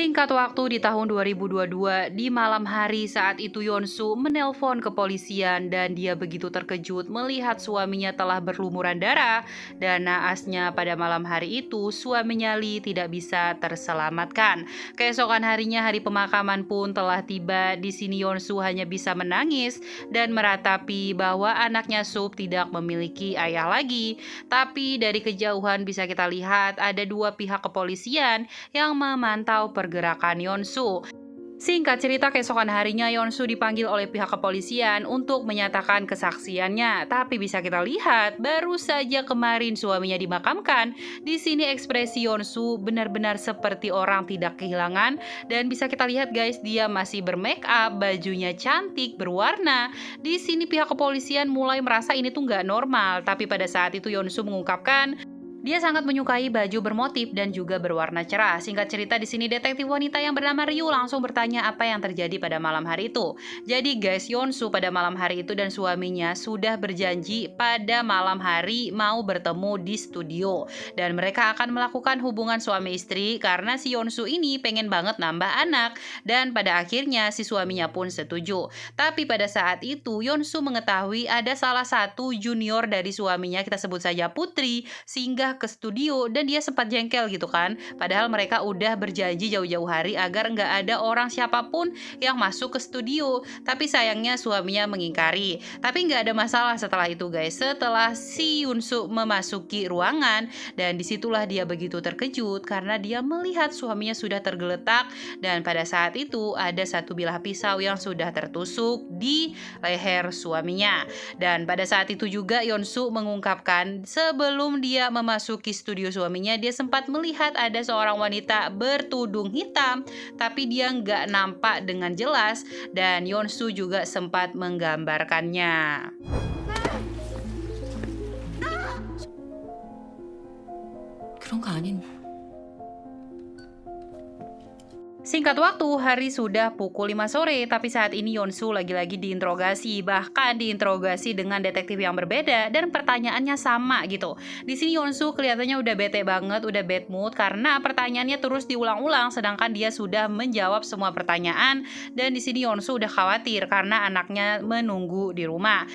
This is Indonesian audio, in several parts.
Singkat waktu di tahun 2022, di malam hari saat itu Yeonsu menelpon kepolisian dan dia begitu terkejut melihat suaminya telah berlumuran darah dan naasnya pada malam hari itu suaminya Lee tidak bisa terselamatkan. Keesokan harinya hari pemakaman pun telah tiba. Di sini Yeonsu hanya bisa menangis dan meratapi bahwa anaknya Sup tidak memiliki ayah lagi. Tapi dari kejauhan bisa kita lihat ada dua pihak kepolisian yang memantau pergerakan Yeonsu. Singkat cerita, keesokan harinya Yeonsu dipanggil oleh pihak kepolisian untuk menyatakan kesaksiannya. Tapi bisa kita lihat, baru saja kemarin suaminya dimakamkan. Di sini ekspresi Yeonsu benar-benar seperti orang tidak kehilangan. Dan bisa kita lihat guys, dia masih bermake up, bajunya cantik, berwarna. Di sini pihak kepolisian mulai merasa ini tuh nggak normal. Tapi pada saat itu Yeonsu mengungkapkan, dia sangat menyukai baju bermotif dan juga berwarna cerah. Singkat cerita di sini detektif wanita yang bernama Ryu langsung bertanya apa yang terjadi pada malam hari itu. Jadi guys, Yeonsu pada malam hari itu dan suaminya sudah berjanji pada malam hari mau bertemu di studio. Dan mereka akan melakukan hubungan suami istri karena si Yeonsu ini pengen banget nambah anak. Dan pada akhirnya si suaminya pun setuju. Tapi pada saat itu Yeonsu mengetahui ada salah satu junior dari suaminya, kita sebut saja Putri, sehingga ke studio dan dia sempat jengkel gitu kan. Padahal mereka udah berjanji jauh-jauh hari agar nggak ada orang siapapun yang masuk ke studio. Tapi sayangnya suaminya mengingkari. Tapi nggak ada masalah setelah itu guys. Setelah si Yeonsu memasuki ruangan dan disitulah dia begitu terkejut karena dia melihat suaminya sudah tergeletak dan pada saat itu ada satu bilah pisau yang sudah tertusuk di leher suaminya. Dan pada saat itu juga Yeonsu mengungkapkan sebelum dia memasuki studio suaminya, dia sempat melihat ada seorang wanita bertudung hitam, tapi dia nggak nampak dengan jelas dan Yeonsu juga sempat menggambarkannya. 그런 거 아닌. Singkat waktu, hari sudah pukul 5 sore, tapi saat ini Yeonsu lagi-lagi diinterogasi, bahkan diinterogasi dengan detektif yang berbeda dan pertanyaannya sama gitu. Di sini Yeonsu kelihatannya udah bete banget, udah bad mood karena pertanyaannya terus diulang-ulang sedangkan dia sudah menjawab semua pertanyaan dan di sini Yeonsu udah khawatir karena anaknya menunggu di rumah.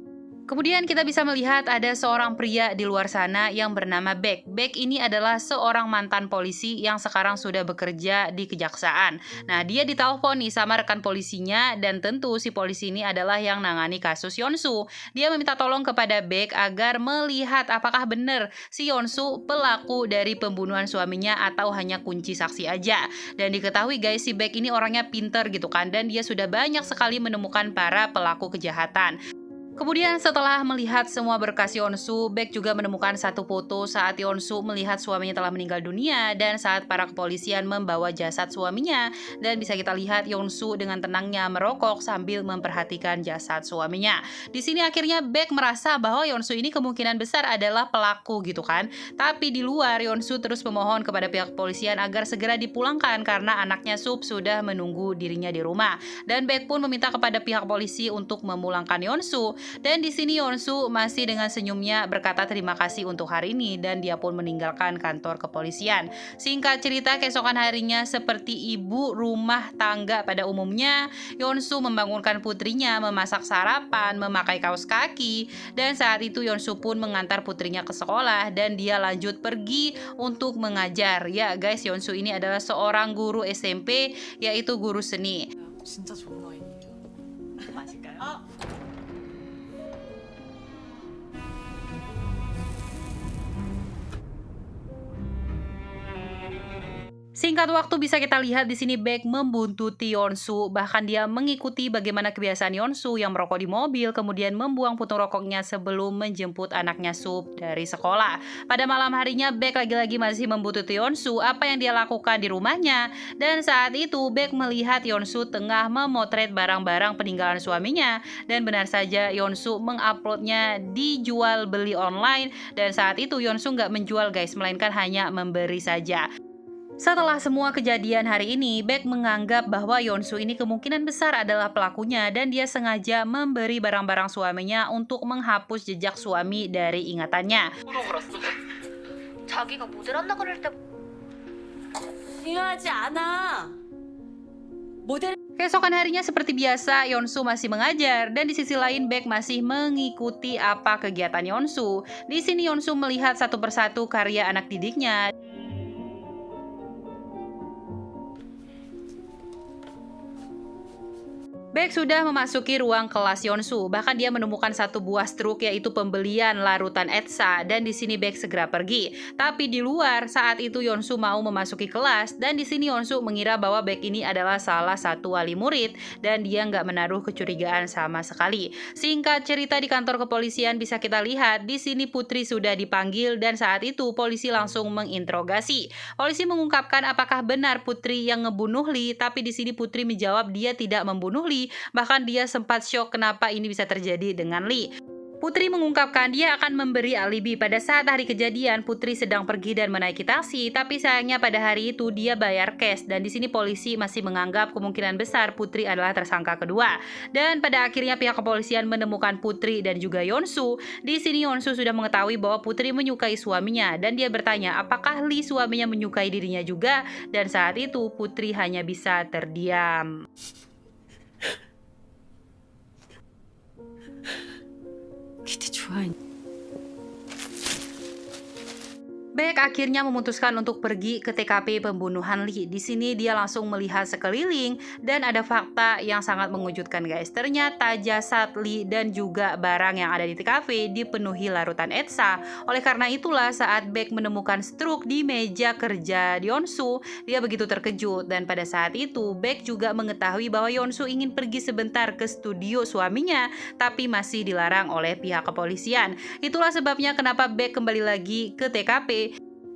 Kemudian kita bisa melihat ada seorang pria di luar sana yang bernama Baek. Baek ini adalah seorang mantan polisi yang sekarang sudah bekerja di kejaksaan. Nah, dia ditelepon nih sama rekan polisinya dan tentu si polisi ini adalah yang nangani kasus Yeonsu. Dia meminta tolong kepada Baek agar melihat apakah benar si Yeonsu pelaku dari pembunuhan suaminya atau hanya kunci saksi aja. Dan diketahui guys, si Baek ini orangnya pinter gitu kan dan dia sudah banyak sekali menemukan para pelaku kejahatan. Kemudian setelah melihat semua berkas Yeonsu, Baek juga menemukan satu foto saat Yeonsu melihat suaminya telah meninggal dunia dan saat para kepolisian membawa jasad suaminya. Dan bisa kita lihat Yeonsu dengan tenangnya merokok sambil memperhatikan jasad suaminya. Di sini akhirnya Baek merasa bahwa Yeonsu ini kemungkinan besar adalah pelaku gitu kan. Tapi di luar Yeonsu terus memohon kepada pihak kepolisian agar segera dipulangkan karena anaknya Sup sudah menunggu dirinya di rumah. Dan Baek pun meminta kepada pihak polisi untuk memulangkan Yeonsu. Dan di sini Yeonsu masih dengan senyumnya berkata terima kasih untuk hari ini dan dia pun meninggalkan kantor kepolisian. Singkat cerita, keesokan harinya seperti ibu rumah tangga pada umumnya, Yeonsu membangunkan putrinya, memasak sarapan, memakai kaos kaki, dan saat itu Yeonsu pun mengantar putrinya ke sekolah dan dia lanjut pergi untuk mengajar. Ya guys, Yeonsu ini adalah seorang guru SMP, yaitu guru seni. 진짜 좋은 와인이에요. 마실까요? Singkat waktu bisa kita lihat di sini Baek membuntuti Yeonsu, bahkan dia mengikuti bagaimana kebiasaan Yeonsu yang merokok di mobil, kemudian membuang puntung rokoknya sebelum menjemput anaknya Sup dari sekolah. Pada malam harinya Baek lagi-lagi masih membuntuti Yeonsu, apa yang dia lakukan di rumahnya, dan saat itu Baek melihat Yeonsu tengah memotret barang-barang peninggalan suaminya, dan benar saja Yeonsu menguploadnya dijual beli online, dan saat itu Yeonsu nggak menjual guys, melainkan hanya memberi saja. Setelah semua kejadian hari ini, Baek menganggap bahwa Yeonsu ini kemungkinan besar adalah pelakunya dan dia sengaja memberi barang-barang suaminya untuk menghapus jejak suami dari ingatannya. 자기가 모델한다 그럴 때 중요하지 않아. 모델 Keesokan harinya seperti biasa, Yeonsu masih mengajar dan di sisi lain Baek masih mengikuti apa kegiatan Yeonsu. Di sini Yeonsu melihat satu persatu karya anak didiknya. Baek sudah memasuki ruang kelas Yeonsu, bahkan dia menemukan satu buah struk yaitu pembelian larutan Etsa dan di sini Baek segera pergi. Tapi di luar saat itu Yeonsu mau memasuki kelas dan di sini Yeonsu mengira bahwa Baek ini adalah salah satu wali murid dan dia nggak menaruh kecurigaan sama sekali. Singkat cerita di kantor kepolisian bisa kita lihat di sini Putri sudah dipanggil dan saat itu polisi langsung menginterogasi. Polisi mengungkapkan apakah benar Putri yang ngebunuh Lee, tapi di sini Putri menjawab dia tidak membunuh Lee. Bahkan dia sempat syok kenapa ini bisa terjadi dengan Lee. Putri mengungkapkan dia akan memberi alibi pada saat hari kejadian Putri sedang pergi dan menaiki taksi, tapi sayangnya pada hari itu dia bayar cash dan di sini polisi masih menganggap kemungkinan besar Putri adalah tersangka kedua. Dan pada akhirnya pihak kepolisian menemukan Putri dan juga Yeonsu. Di sini Yeonsu sudah mengetahui bahwa Putri menyukai suaminya dan dia bertanya apakah Lee suaminya menyukai dirinya juga dan saat itu Putri hanya bisa terdiam. 키티 좋아해. Baek akhirnya memutuskan untuk pergi ke TKP pembunuhan Lee. Di sini dia langsung melihat sekeliling dan ada fakta yang sangat mengejutkan guys. Ternyata jasad Lee dan juga barang yang ada di TKP dipenuhi larutan Etsa. Oleh karena itulah saat Baek menemukan struk di meja kerja Yeonsu, dia begitu terkejut dan pada saat itu Baek juga mengetahui bahwa Yeonsu ingin pergi sebentar ke studio suaminya tapi masih dilarang oleh pihak kepolisian. Itulah sebabnya kenapa Baek kembali lagi ke TKP.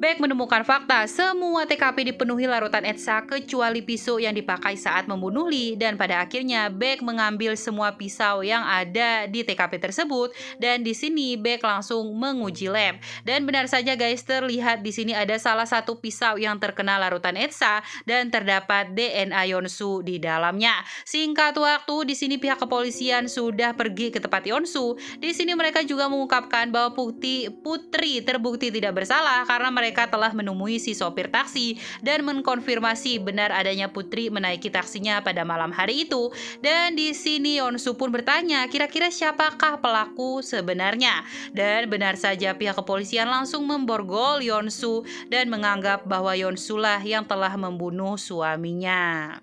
Baek menemukan fakta semua TKP dipenuhi larutan Etsa kecuali pisau yang dipakai saat membunuh Lee dan pada akhirnya Baek mengambil semua pisau yang ada di TKP tersebut dan di sini Baek langsung menguji lab dan benar saja guys terlihat di sini ada salah satu pisau yang terkena larutan Etsa dan terdapat DNA Yeonsu di dalamnya. Singkat waktu di sini pihak kepolisian sudah pergi ke tempat Yeonsu. Di sini mereka juga mengungkapkan bahwa Putri terbukti tidak bersalah karena mereka telah menemui si sopir taksi dan mengkonfirmasi benar adanya Putri menaiki taksinya pada malam hari itu. Dan di sini Yeonsu pun bertanya, kira-kira siapakah pelaku sebenarnya? Dan benar saja pihak kepolisian langsung memborgol Yeonsu dan menganggap bahwa Yeonsu lah yang telah membunuh suaminya.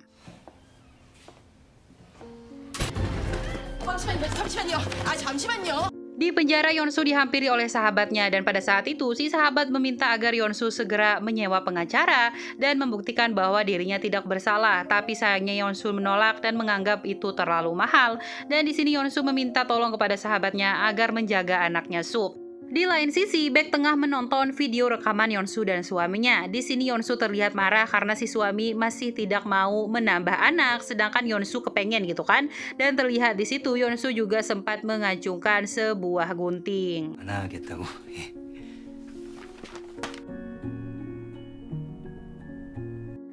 잠시만요. Di penjara Yeonsu dihampiri oleh sahabatnya dan pada saat itu si sahabat meminta agar Yeonsu segera menyewa pengacara dan membuktikan bahwa dirinya tidak bersalah. Tapi sayangnya Yeonsu menolak dan menganggap itu terlalu mahal. Dan di sini Yeonsu meminta tolong kepada sahabatnya agar menjaga anaknya Sup. Di lain sisi, Baek tengah menonton video rekaman Yeonsu dan suaminya. Di sini Yeonsu terlihat marah karena si suami masih tidak mau menambah anak, sedangkan Yeonsu kepengen gitu kan. Dan terlihat di situ Yeonsu juga sempat mengacungkan sebuah gunting. 안 하겠다고. 예.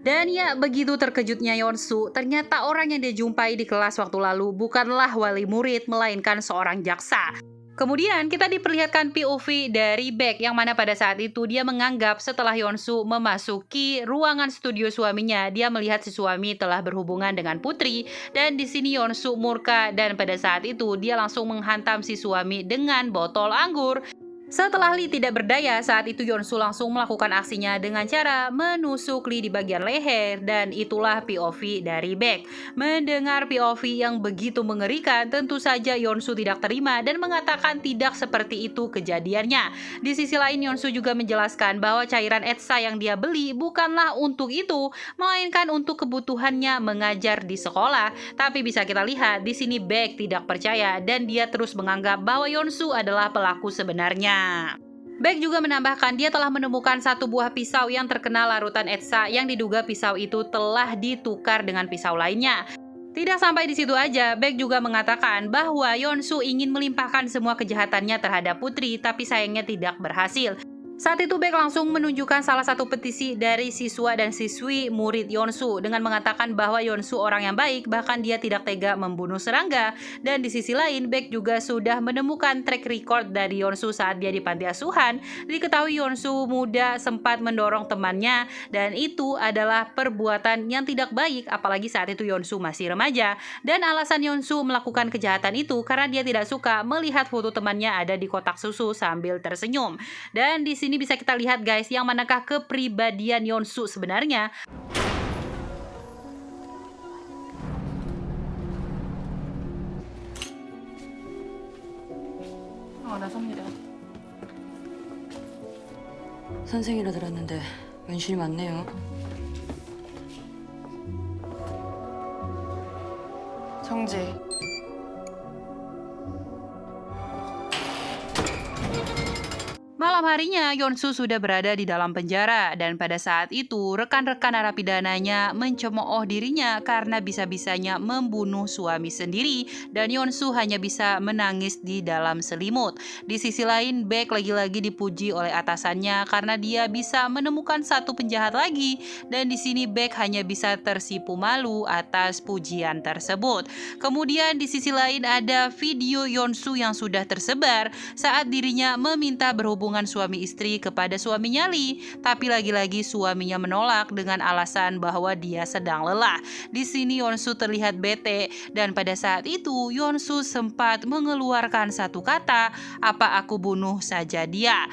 Dan ya begitu terkejutnya Yeonsu, ternyata orang yang dia jumpai di kelas waktu lalu bukanlah wali murid melainkan seorang jaksa. Kemudian kita diperlihatkan POV dari Baek yang mana pada saat itu dia menganggap setelah Yeonsu memasuki ruangan studio suaminya, dia melihat si suami telah berhubungan dengan Putri dan di sini Yeonsu murka dan pada saat itu dia langsung menghantam si suami dengan botol anggur. Setelah Lee tidak berdaya, saat itu Yeonsu langsung melakukan aksinya dengan cara menusuk Lee di bagian leher dan itulah POV dari Baek. Mendengar POV yang begitu mengerikan, tentu saja Yeonsu tidak terima dan mengatakan tidak seperti itu kejadiannya. Di sisi lain Yeonsu juga menjelaskan bahwa cairan Etsa yang dia beli bukanlah untuk itu, melainkan untuk kebutuhannya mengajar di sekolah. Tapi bisa kita lihat di sini Baek tidak percaya dan dia terus menganggap bahwa Yeonsu adalah pelaku sebenarnya. Baek juga menambahkan dia telah menemukan satu buah pisau yang terkena larutan Etsa yang diduga pisau itu telah ditukar dengan pisau lainnya. Tidak sampai di situ aja, Baek juga mengatakan bahwa Yeonsu ingin melimpahkan semua kejahatannya terhadap Putri tapi sayangnya tidak berhasil. Saat itu Baek langsung menunjukkan salah satu petisi dari siswa dan siswi murid Yeonsu dengan mengatakan bahwa Yeonsu orang yang baik, bahkan dia tidak tega membunuh serangga. Dan di sisi lain, Baek juga sudah menemukan track record dari Yeonsu saat dia di panti asuhan. Diketahui Yeonsu muda sempat mendorong temannya dan itu adalah perbuatan yang tidak baik, apalagi saat itu Yeonsu masih remaja. Dan alasan Yeonsu melakukan kejahatan itu karena dia tidak suka melihat foto temannya ada di kotak susu sambil tersenyum. Dan di sini bisa kita lihat guys, yang manakah kepribadian Yeonsu sebenarnya. 나섭니다. 선생이라 들었는데 연신이 많네요. 정지. Malam harinya, Yeonsu sudah berada di dalam penjara dan pada saat itu rekan-rekan narapidananya mencemooh dirinya karena bisa-bisanya membunuh suami sendiri dan Yeonsu hanya bisa menangis di dalam selimut. Di sisi lain, Baek lagi-lagi dipuji oleh atasannya karena dia bisa menemukan satu penjahat lagi dan di sini Baek hanya bisa tersipu malu atas pujian tersebut. Kemudian di sisi lain ada video Yeonsu yang sudah tersebar saat dirinya meminta berhubungan suami istri kepada suaminya Lee, tapi lagi-lagi suaminya menolak dengan alasan bahwa dia sedang lelah. Di sini Yeonsu terlihat bete dan pada saat itu Yeonsu sempat mengeluarkan satu kata, "Apa aku bunuh saja dia?"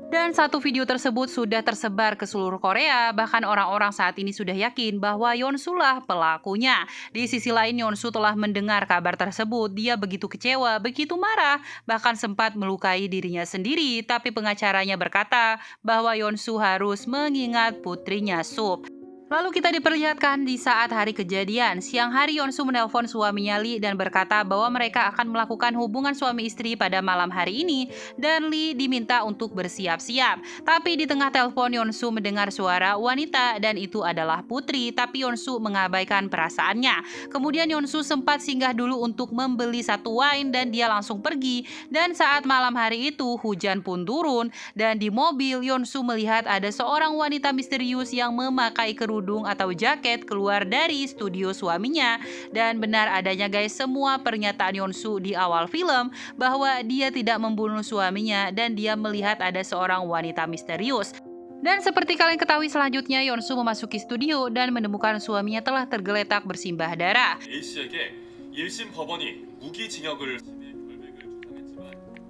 Dan satu video tersebut sudah tersebar ke seluruh Korea, bahkan orang-orang saat ini sudah yakin bahwa Yeonsu lah pelakunya. Di sisi lain, Yeonsu telah mendengar kabar tersebut, dia begitu kecewa, begitu marah, bahkan sempat melukai dirinya sendiri, tapi pengacaranya berkata bahwa Yeonsu harus mengingat putrinya Sup. Lalu kita diperlihatkan di saat hari kejadian. Siang hari Yeonsu menelpon suaminya Lee dan berkata bahwa mereka akan melakukan hubungan suami istri pada malam hari ini dan Lee diminta untuk bersiap-siap. Tapi di tengah telepon Yeonsu mendengar suara wanita dan itu adalah putri, tapi Yeonsu mengabaikan perasaannya. Kemudian Yeonsu sempat singgah dulu untuk membeli satu wine dan dia langsung pergi. Dan saat malam hari itu hujan pun turun dan di mobil Yeonsu melihat ada seorang wanita misterius yang memakai kerudung atau jaket keluar dari studio suaminya. Dan benar adanya guys semua pernyataan Yeonsu di awal film bahwa dia tidak membunuh suaminya dan dia melihat ada seorang wanita misterius. Dan seperti kalian ketahui selanjutnya Yeonsu memasuki studio dan menemukan suaminya telah tergeletak bersimbah darah. A씨에게 1심 법원이 무기징역을 결백을 주장했지만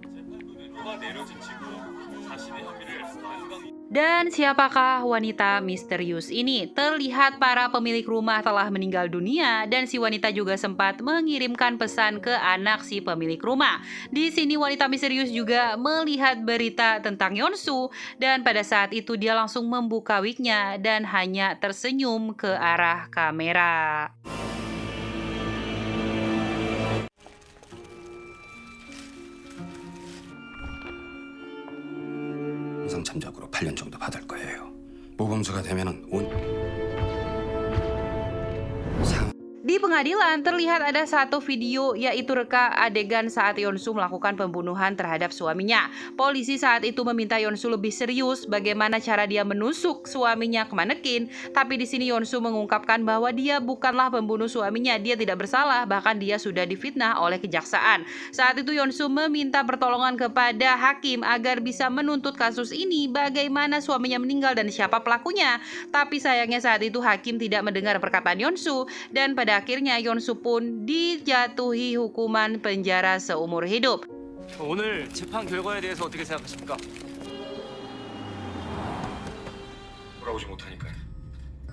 재판부는 누가 내려진 직후 자신의 혐의를 완강히 Dan siapakah wanita misterius ini? Terlihat para pemilik rumah telah meninggal dunia dan si wanita juga sempat mengirimkan pesan ke anak si pemilik rumah. Di sini wanita misterius juga melihat berita tentang Yeonsu dan pada saat itu dia langsung membuka wignya dan hanya tersenyum ke arah kamera. 영상 참작으로 8년 정도 받을 거예요. 모범수가 되면은 Di pengadilan terlihat ada satu video yaitu reka adegan saat Yeonsu melakukan pembunuhan terhadap suaminya. Polisi saat itu meminta Yeonsu lebih serius bagaimana cara dia menusuk suaminya ke manekin, tapi di sini Yeonsu mengungkapkan bahwa dia bukanlah pembunuh suaminya, dia tidak bersalah, bahkan dia sudah difitnah oleh kejaksaan. Saat itu Yeonsu meminta pertolongan kepada hakim agar bisa menuntut kasus ini bagaimana suaminya meninggal dan siapa pelakunya. Tapi sayangnya saat itu hakim tidak mendengar perkataan Yeonsu dan pada akhirnya Yeonsu pun dijatuhi hukuman penjara seumur hidup. 오늘 재판 결과에 대해서 어떻게 생각하십니까? 돌아오지 못하니까요.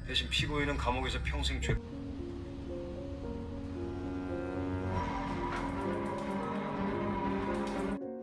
대신 피고인은 감옥에서 평생 죄.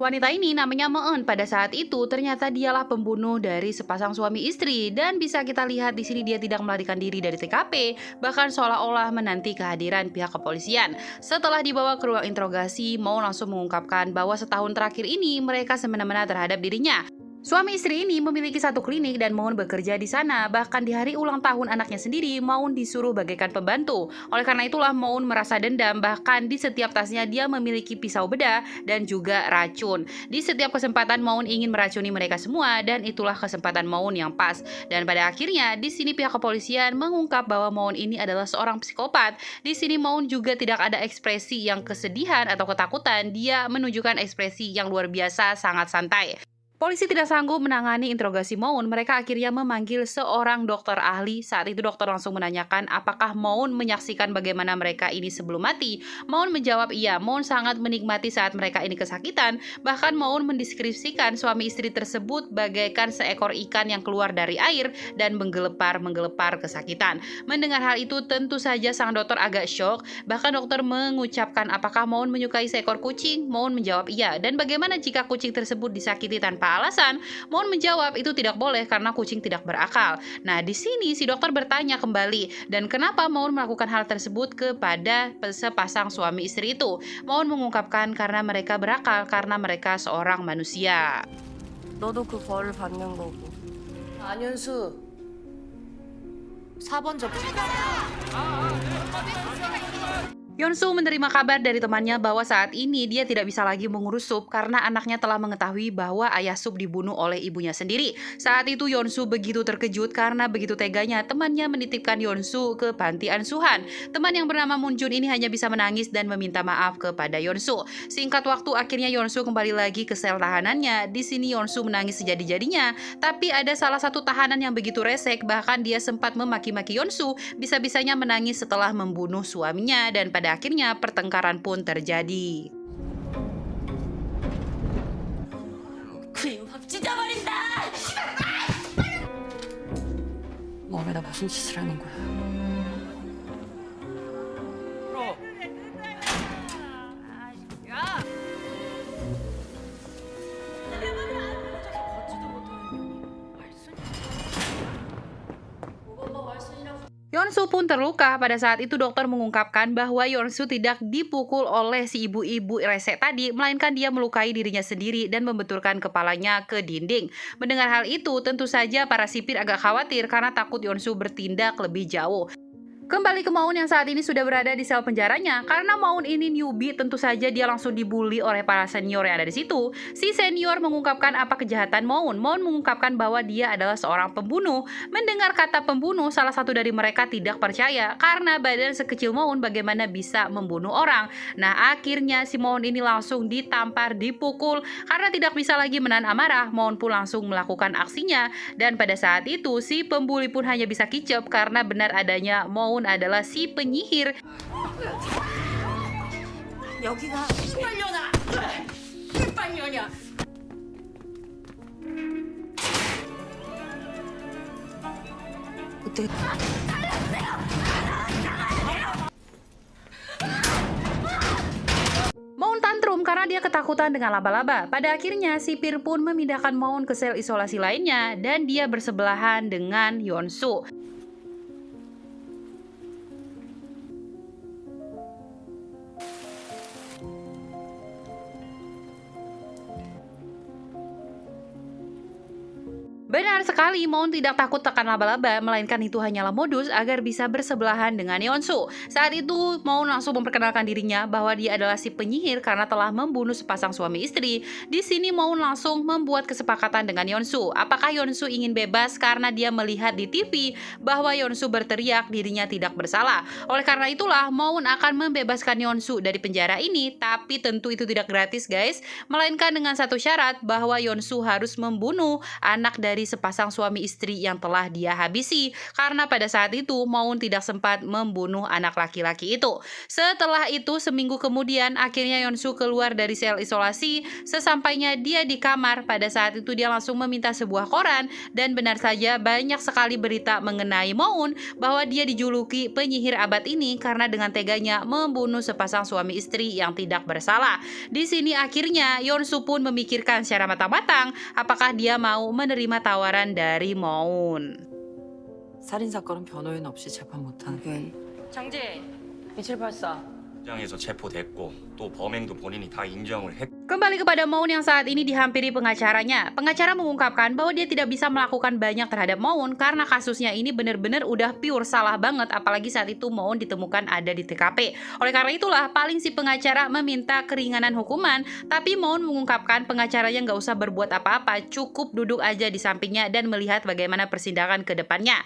Wanita ini namanya Meun. Pada saat itu ternyata dialah pembunuh dari sepasang suami istri dan bisa kita lihat di sini dia tidak melarikan diri dari TKP, bahkan seolah-olah menanti kehadiran pihak kepolisian. Setelah dibawa ke ruang interogasi, Meun langsung mengungkapkan bahwa setahun terakhir ini mereka semena-mena terhadap dirinya. Suami istri ini memiliki satu klinik dan Moon bekerja di sana. Bahkan di hari ulang tahun anaknya sendiri, Moon disuruh bagaikan pembantu. Oleh karena itulah Moon merasa dendam. Bahkan di setiap tasnya dia memiliki pisau bedah dan juga racun. Di setiap kesempatan Moon ingin meracuni mereka semua dan itulah kesempatan Moon yang pas. Dan pada akhirnya di sini pihak kepolisian mengungkap bahwa Moon ini adalah seorang psikopat. Di sini Moon juga tidak ada ekspresi yang kesedihan atau ketakutan. Dia menunjukkan ekspresi yang luar biasa, sangat santai. Polisi tidak sanggup menangani interogasi Moon. Mereka akhirnya memanggil seorang dokter ahli. Saat itu dokter langsung menanyakan apakah Moon menyaksikan bagaimana mereka ini sebelum mati. Moon menjawab iya. Moon sangat menikmati saat mereka ini kesakitan. Bahkan Moon mendeskripsikan suami istri tersebut bagaikan seekor ikan yang keluar dari air dan menggelepar kesakitan. Mendengar hal itu tentu saja sang dokter agak shock. Bahkan dokter mengucapkan apakah Moon menyukai seekor kucing. Moon menjawab iya. Dan bagaimana jika kucing tersebut disakiti tanpa alasan? Moon menjawab itu tidak boleh karena kucing tidak berakal. Nah, di sini si dokter bertanya kembali, dan kenapa Moon melakukan hal tersebut kepada sepasang suami istri itu? Moon mengungkapkan karena mereka berakal, karena mereka seorang manusia. 너도 그 벌을 받는 거고. 안현수. 4번 접수. Yeonsu menerima kabar dari temannya bahwa saat ini dia tidak bisa lagi mengurus Sup karena anaknya telah mengetahui bahwa ayah Sup dibunuh oleh ibunya sendiri. Saat itu Yeonsu begitu terkejut karena begitu teganya temannya menitipkan Yeonsu ke panti asuhan. Teman yang bernama Moonjun ini hanya bisa menangis dan meminta maaf kepada Yeonsu. Singkat waktu akhirnya Yeonsu kembali lagi ke sel tahanannya. Di sini Yeonsu menangis sejadi-jadinya, tapi ada salah satu tahanan yang begitu resek, bahkan dia sempat memaki-maki Yeonsu, bisa-bisanya menangis setelah membunuh suaminya, dan pada akhirnya pertengkaran pun terjadi. 몸에다 무슨 짓을 하는 거야? Yeonsu pun terluka. Pada saat itu dokter mengungkapkan bahwa Yeonsu tidak dipukul oleh si ibu-ibu resek tadi, melainkan dia melukai dirinya sendiri dan membenturkan kepalanya ke dinding. Mendengar hal itu, tentu saja para sipir agak khawatir karena takut Yeonsu bertindak lebih jauh. Kembali ke Moon yang saat ini sudah berada di sel penjaranya. Karena Moon ini newbie, tentu saja dia langsung dibully oleh para senior yang ada di situ. Si senior mengungkapkan apa kejahatan Moon. Moon mengungkapkan bahwa dia adalah seorang pembunuh. Mendengar kata pembunuh, salah satu dari mereka tidak percaya karena badan sekecil Moon bagaimana bisa membunuh orang. Nah, akhirnya si Moon ini langsung ditampar, dipukul. Karena tidak bisa lagi menahan amarah, Moon pun langsung melakukan aksinya. Dan pada saat itu si pembuli pun hanya bisa kicep karena benar adanya Moon adalah si penyihir. 여기가 신발년아! 신발년이야! 어떻게... Moon tantrum karena dia ketakutan dengan laba-laba. Pada akhirnya, sipir pun memindahkan Moon ke sel isolasi lainnya dan dia bersebelahan dengan Yeonsu. Benar sekali, Moon tidak takut tekan laba-laba, melainkan itu hanyalah modus agar bisa bersebelahan dengan Yeonsu. Saat itu, Moon langsung memperkenalkan dirinya bahwa dia adalah si penyihir karena telah membunuh sepasang suami istri. Di sini Moon langsung membuat kesepakatan dengan Yeonsu. Apakah Yeonsu ingin bebas karena dia melihat di TV bahwa Yeonsu berteriak dirinya tidak bersalah. Oleh karena itulah, Moon akan membebaskan Yeonsu dari penjara ini, tapi tentu itu tidak gratis, guys. Melainkan dengan satu syarat bahwa Yeonsu harus membunuh anak dari sepasang suami istri yang telah dia habisi, karena pada saat itu Moon tidak sempat membunuh anak laki-laki itu. Setelah itu seminggu kemudian akhirnya Yeonsu keluar dari sel isolasi. Sesampainya dia di kamar, pada saat itu dia langsung meminta sebuah koran, dan benar saja banyak sekali berita mengenai Moon bahwa dia dijuluki penyihir abad ini karena dengan teganya membunuh sepasang suami istri yang tidak bersalah. Di sini akhirnya Yeonsu pun memikirkan secara matang-matang apakah dia mau menerima tawaran dari Moon. 살인사건은 변호인 없이 재판 못하는 장재 2784 현장에서 체포됐고 또 범행도 본인이 다 인정을 했고 Kembali kepada Moon yang saat ini dihampiri pengacaranya. Pengacara mengungkapkan bahwa dia tidak bisa melakukan banyak terhadap Moon karena kasusnya ini benar-benar udah pure salah banget, apalagi saat itu Moon ditemukan ada di TKP. Oleh karena itulah paling si pengacara meminta keringanan hukuman, tapi Moon mengungkapkan pengacaranya nggak usah berbuat apa-apa, cukup duduk aja di sampingnya dan melihat bagaimana persidangan ke depannya.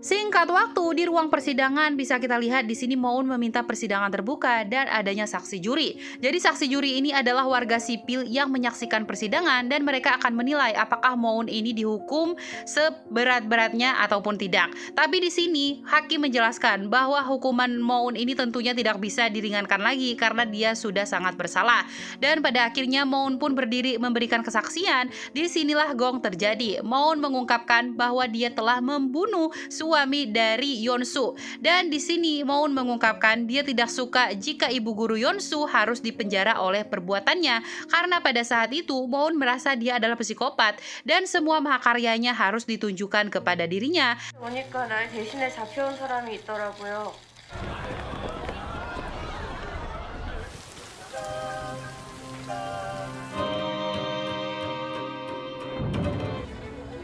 Singkat waktu di ruang persidangan bisa kita lihat di sini Moon meminta persidangan terbuka dan adanya saksi juri. Jadi saksi juri ini adalah warga sipil yang menyaksikan persidangan dan mereka akan menilai apakah Moon ini dihukum seberat-beratnya ataupun tidak. Tapi di sini hakim menjelaskan bahwa hukuman Moon ini tentunya tidak bisa diringankan lagi karena dia sudah sangat bersalah. Dan pada akhirnya Moon pun berdiri memberikan kesaksian. Disinilah gong terjadi. Moon mengungkapkan bahwa dia telah membunuh suami dari Yeonsu. Dan di sini Moon mengungkapkan dia tidak suka jika ibu guru Yeonsu harus dipenjara oleh perbuatannya karena pada saat itu Moon merasa dia adalah psikopat dan semua mahakaryanya harus ditunjukkan kepada dirinya. 보니까 날 대신에 잡혀온 사람이 있더라고요.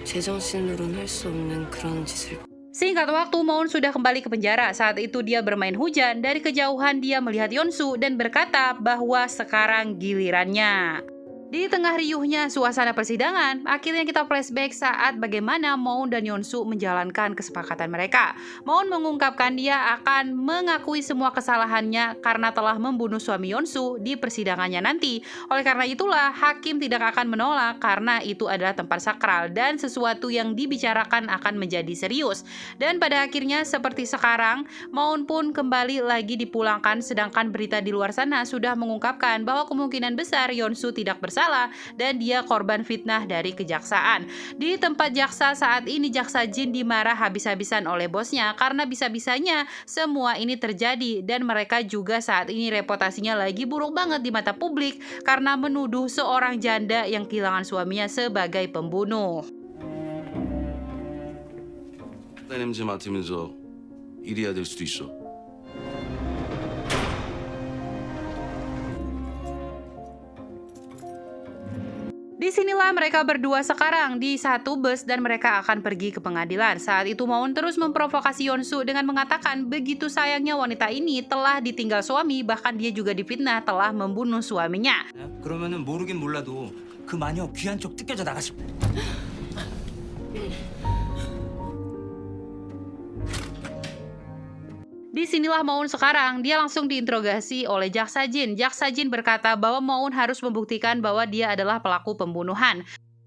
제정신으로는 할 수 없는 그런 짓을. Singkat waktu, Moon sudah kembali ke penjara. Saat itu dia bermain hujan. Dari kejauhan dia melihat Yeonsu dan berkata bahwa sekarang gilirannya. Di tengah riuhnya suasana persidangan, akhirnya kita flashback saat bagaimana Moon dan Yeonsu menjalankan kesepakatan mereka. Moon mengungkapkan dia akan mengakui semua kesalahannya karena telah membunuh suami Yeonsu di persidangannya nanti. Oleh karena itulah, hakim tidak akan menolak karena itu adalah tempat sakral dan sesuatu yang dibicarakan akan menjadi serius. Dan pada akhirnya seperti sekarang, Moon pun kembali lagi dipulangkan sedangkan berita di luar sana sudah mengungkapkan bahwa kemungkinan besar Yeonsu tidak bersalah dan dia korban fitnah dari kejaksaan. Di tempat jaksa saat ini jaksa Jin dimarah habis-habisan oleh bosnya karena bisa-bisanya semua ini terjadi dan mereka juga saat ini reputasinya lagi buruk banget di mata publik karena menuduh seorang janda yang kehilangan suaminya sebagai pembunuh. 냄새 맡으면서 일해야 될 수도 있어. Disinilah mereka berdua sekarang di satu bus dan mereka akan pergi ke pengadilan. Saat itu Moon terus memprovokasi Yeonsu dengan mengatakan begitu sayangnya wanita ini telah ditinggal suami, bahkan dia juga difitnah telah membunuh suaminya. 그러면은 모르긴 몰라도 그 마녀 귀한 쪽 뜯겨져 나가실. Disinilah Moon sekarang, dia langsung diinterogasi oleh jaksa Jin. Jaksa Jin berkata bahwa Moon harus membuktikan bahwa dia adalah pelaku pembunuhan.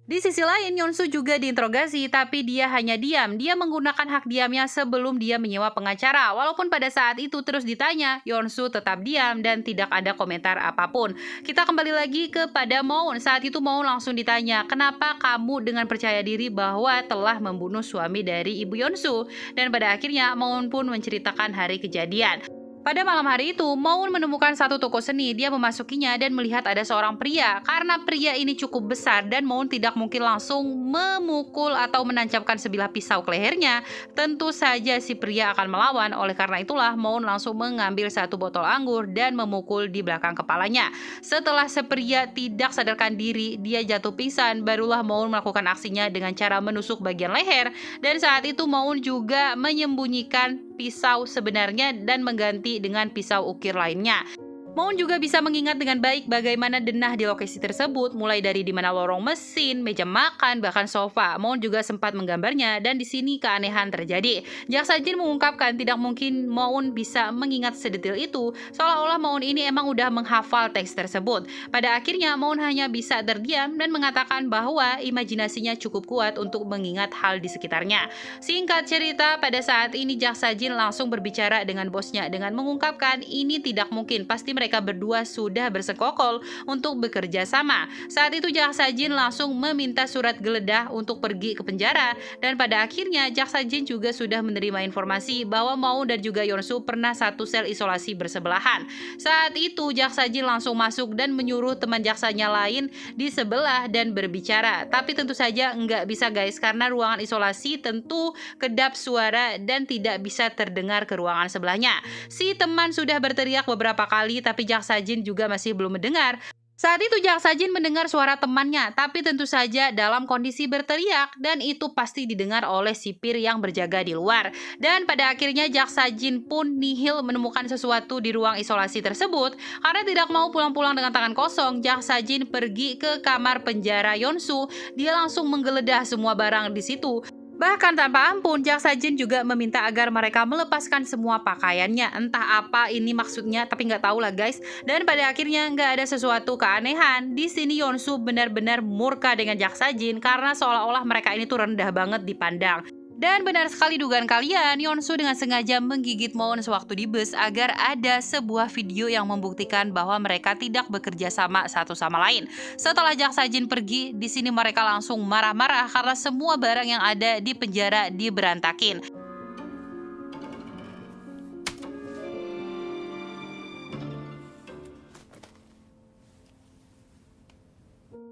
Di sisi lain, Yeonsu juga diinterogasi, tapi dia hanya diam. Dia menggunakan hak diamnya sebelum dia menyewa pengacara. Walaupun pada saat itu terus ditanya, Yeonsu tetap diam dan tidak ada komentar apapun. Kita kembali lagi kepada Moon. Saat itu Moon langsung ditanya, kenapa kamu dengan percaya diri bahwa telah membunuh suami dari ibu Yeonsu? Dan pada akhirnya Moon pun menceritakan hari kejadian. Pada malam hari itu, Moon menemukan satu toko seni. Dia memasukinya dan melihat ada seorang pria. Karena pria ini cukup besar dan Moon tidak mungkin langsung memukul atau menancapkan sebilah pisau ke lehernya, tentu saja si pria akan melawan. Oleh karena itulah, Moon langsung mengambil satu botol anggur dan memukul di belakang kepalanya. Setelah si pria tidak sadarkan diri, dia jatuh pingsan. Barulah Moon melakukan aksinya dengan cara menusuk bagian leher. Dan saat itu Moon juga menyembunyikan pisau sebenarnya dan mengganti dengan pisau ukir lainnya. Moon juga bisa mengingat dengan baik bagaimana denah di lokasi tersebut, mulai dari di mana lorong mesin, meja makan, bahkan sofa. Moon juga sempat menggambarnya dan di sini keanehan terjadi. Jaksa Jin mengungkapkan tidak mungkin Moon bisa mengingat sedetail itu, seolah-olah Moon ini emang udah menghafal teks tersebut. Pada akhirnya Moon hanya bisa terdiam dan mengatakan bahwa imajinasinya cukup kuat untuk mengingat hal di sekitarnya. Singkat cerita, pada saat ini Jaksa Jin langsung berbicara dengan bosnya dengan mengungkapkan ini tidak mungkin, pasti mereka mereka berdua sudah bersekongkol untuk bekerja sama. Saat itu Jaksa Jin langsung meminta surat geledah untuk pergi ke penjara, dan pada akhirnya Jaksa Jin juga sudah menerima informasi bahwa Moon dan juga Yeonsu pernah satu sel isolasi bersebelahan. Saat itu Jaksa Jin langsung masuk dan menyuruh teman jaksanya lain di sebelah dan berbicara. Tapi tentu saja nggak bisa guys, karena ruangan isolasi tentu kedap suara dan tidak bisa terdengar ke ruangan sebelahnya. Si teman sudah berteriak beberapa kali tapi Jaksa Jin juga masih belum mendengar. Saat itu Jaksa Jin mendengar suara temannya, tapi tentu saja dalam kondisi berteriak, dan itu pasti didengar oleh sipir yang berjaga di luar. Dan pada akhirnya Jaksa Jin pun nihil menemukan sesuatu di ruang isolasi tersebut. Karena tidak mau pulang-pulang dengan tangan kosong, Jaksa Jin pergi ke kamar penjara Yeonsu. Dia langsung menggeledah semua barang di situ. Bahkan tanpa ampun, Jaksa Jin juga meminta agar mereka melepaskan semua pakaiannya. Entah apa ini maksudnya, tapi nggak tahu lah guys. Dan pada akhirnya nggak ada sesuatu keanehan. Di sini Yeonsu benar-benar murka dengan Jaksa Jin karena seolah-olah mereka ini tuh rendah banget dipandang. Dan benar sekali dugaan kalian, Yeonsu dengan sengaja menggigit Moon sewaktu di bus agar ada sebuah video yang membuktikan bahwa mereka tidak bekerja sama satu sama lain. Setelah Jaksa Jin pergi, di sini mereka langsung marah-marah karena semua barang yang ada di penjara diberantakin.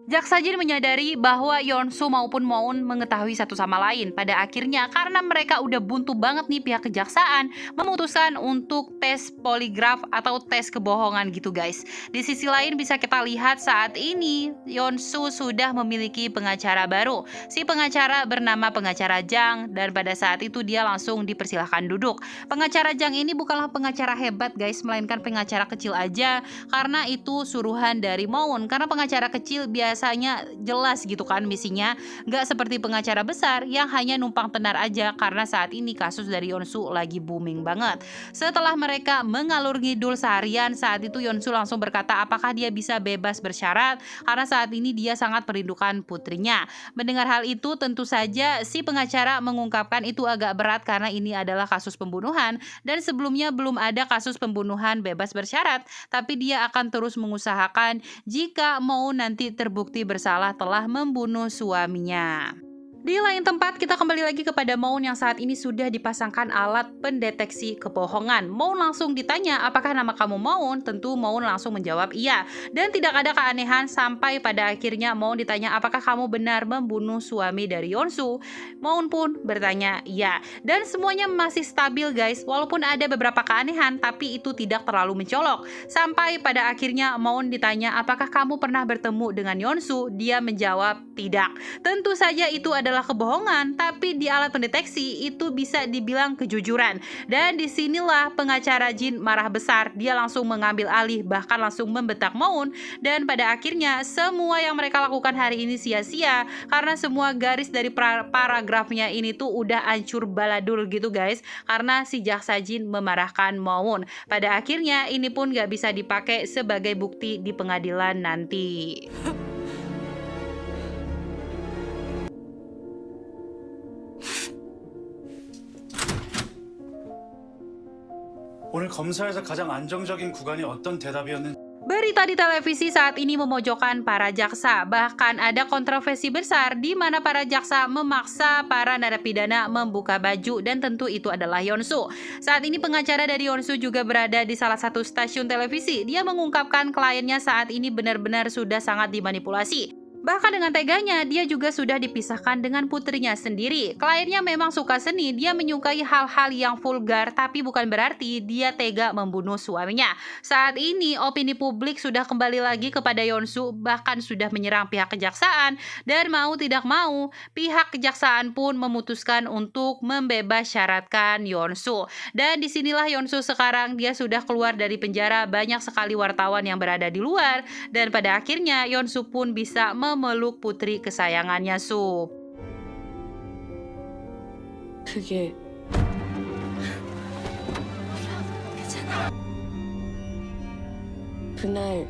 Jaksa Jin menyadari bahwa Yeonsu maupun Moon mengetahui satu sama lain. Pada akhirnya karena mereka udah buntu banget nih, pihak kejaksaan memutuskan untuk tes poligraf atau tes kebohongan gitu guys. Di sisi lain bisa kita lihat saat ini Yeonsu sudah memiliki pengacara baru. Si pengacara bernama pengacara Jang, dan pada saat itu dia langsung dipersilahkan duduk. Pengacara Jang ini bukanlah pengacara hebat guys, melainkan pengacara kecil aja karena itu suruhan dari Moon. Karena pengacara kecil biasanya jelas gitu kan misinya, nggak seperti pengacara besar yang hanya numpang tenar aja karena saat ini kasus dari Yeonsu lagi booming banget. Setelah mereka mengalur ngidul seharian, saat itu Yeonsu langsung berkata apakah dia bisa bebas bersyarat karena saat ini dia sangat merindukan putrinya. Mendengar hal itu tentu saja si pengacara mengungkapkan itu agak berat karena ini adalah kasus pembunuhan dan sebelumnya belum ada kasus pembunuhan bebas bersyarat, tapi dia akan terus mengusahakan jika mau nanti terbukti bersalah telah membunuh suaminya. Di lain tempat, kita kembali lagi kepada Moon yang saat ini sudah dipasangkan alat pendeteksi kebohongan. Moon langsung ditanya, apakah nama kamu Moon? Tentu Moon langsung menjawab iya. Dan tidak ada keanehan sampai pada akhirnya Moon ditanya, apakah kamu benar membunuh suami dari Yeonsu? Moon pun bertanya iya. Dan semuanya masih stabil guys, walaupun ada beberapa keanehan, tapi itu tidak terlalu mencolok. Sampai pada akhirnya Moon ditanya, apakah kamu pernah bertemu dengan Yeonsu? Dia menjawab tidak. Tentu saja itu adalah kebohongan, tapi di alat pendeteksi itu bisa dibilang kejujuran. Dan disinilah pengacara Jin marah besar. Dia langsung mengambil alih, bahkan langsung membentak Moon. Dan pada akhirnya semua yang mereka lakukan hari ini sia-sia karena semua garis dari paragrafnya ini tuh udah hancur baladul gitu guys, karena si Jaksa Jin memarahkan Moon. Pada akhirnya ini pun gak bisa dipakai sebagai bukti di pengadilan nanti. 오늘 검사에서 가장 안정적인 구간이 어떤 대답이었는지 Berita di televisi saat ini memojokkan para jaksa. Bahkan ada kontroversi besar di mana para jaksa memaksa para narapidana membuka baju, dan tentu itu adalah Yeonsu. Saat ini pengacara dari Yeonsu juga berada di salah satu stasiun televisi. Dia mengungkapkan kliennya saat ini benar-benar sudah sangat dimanipulasi. Bahkan dengan teganya, dia juga sudah dipisahkan dengan putrinya sendiri. Kliennya memang suka seni, dia menyukai hal-hal yang vulgar, tapi bukan berarti dia tega membunuh suaminya. Saat ini, opini publik sudah kembali lagi kepada Yeonsu, bahkan sudah menyerang pihak kejaksaan, dan mau tidak mau, pihak kejaksaan pun memutuskan untuk membebas syaratkan Yeonsu. Dan disinilah Yeonsu sekarang, dia sudah keluar dari penjara, banyak sekali wartawan yang berada di luar, dan pada akhirnya Yeonsu pun bisa memeluk putri kesayangannya Sup. 그게 그날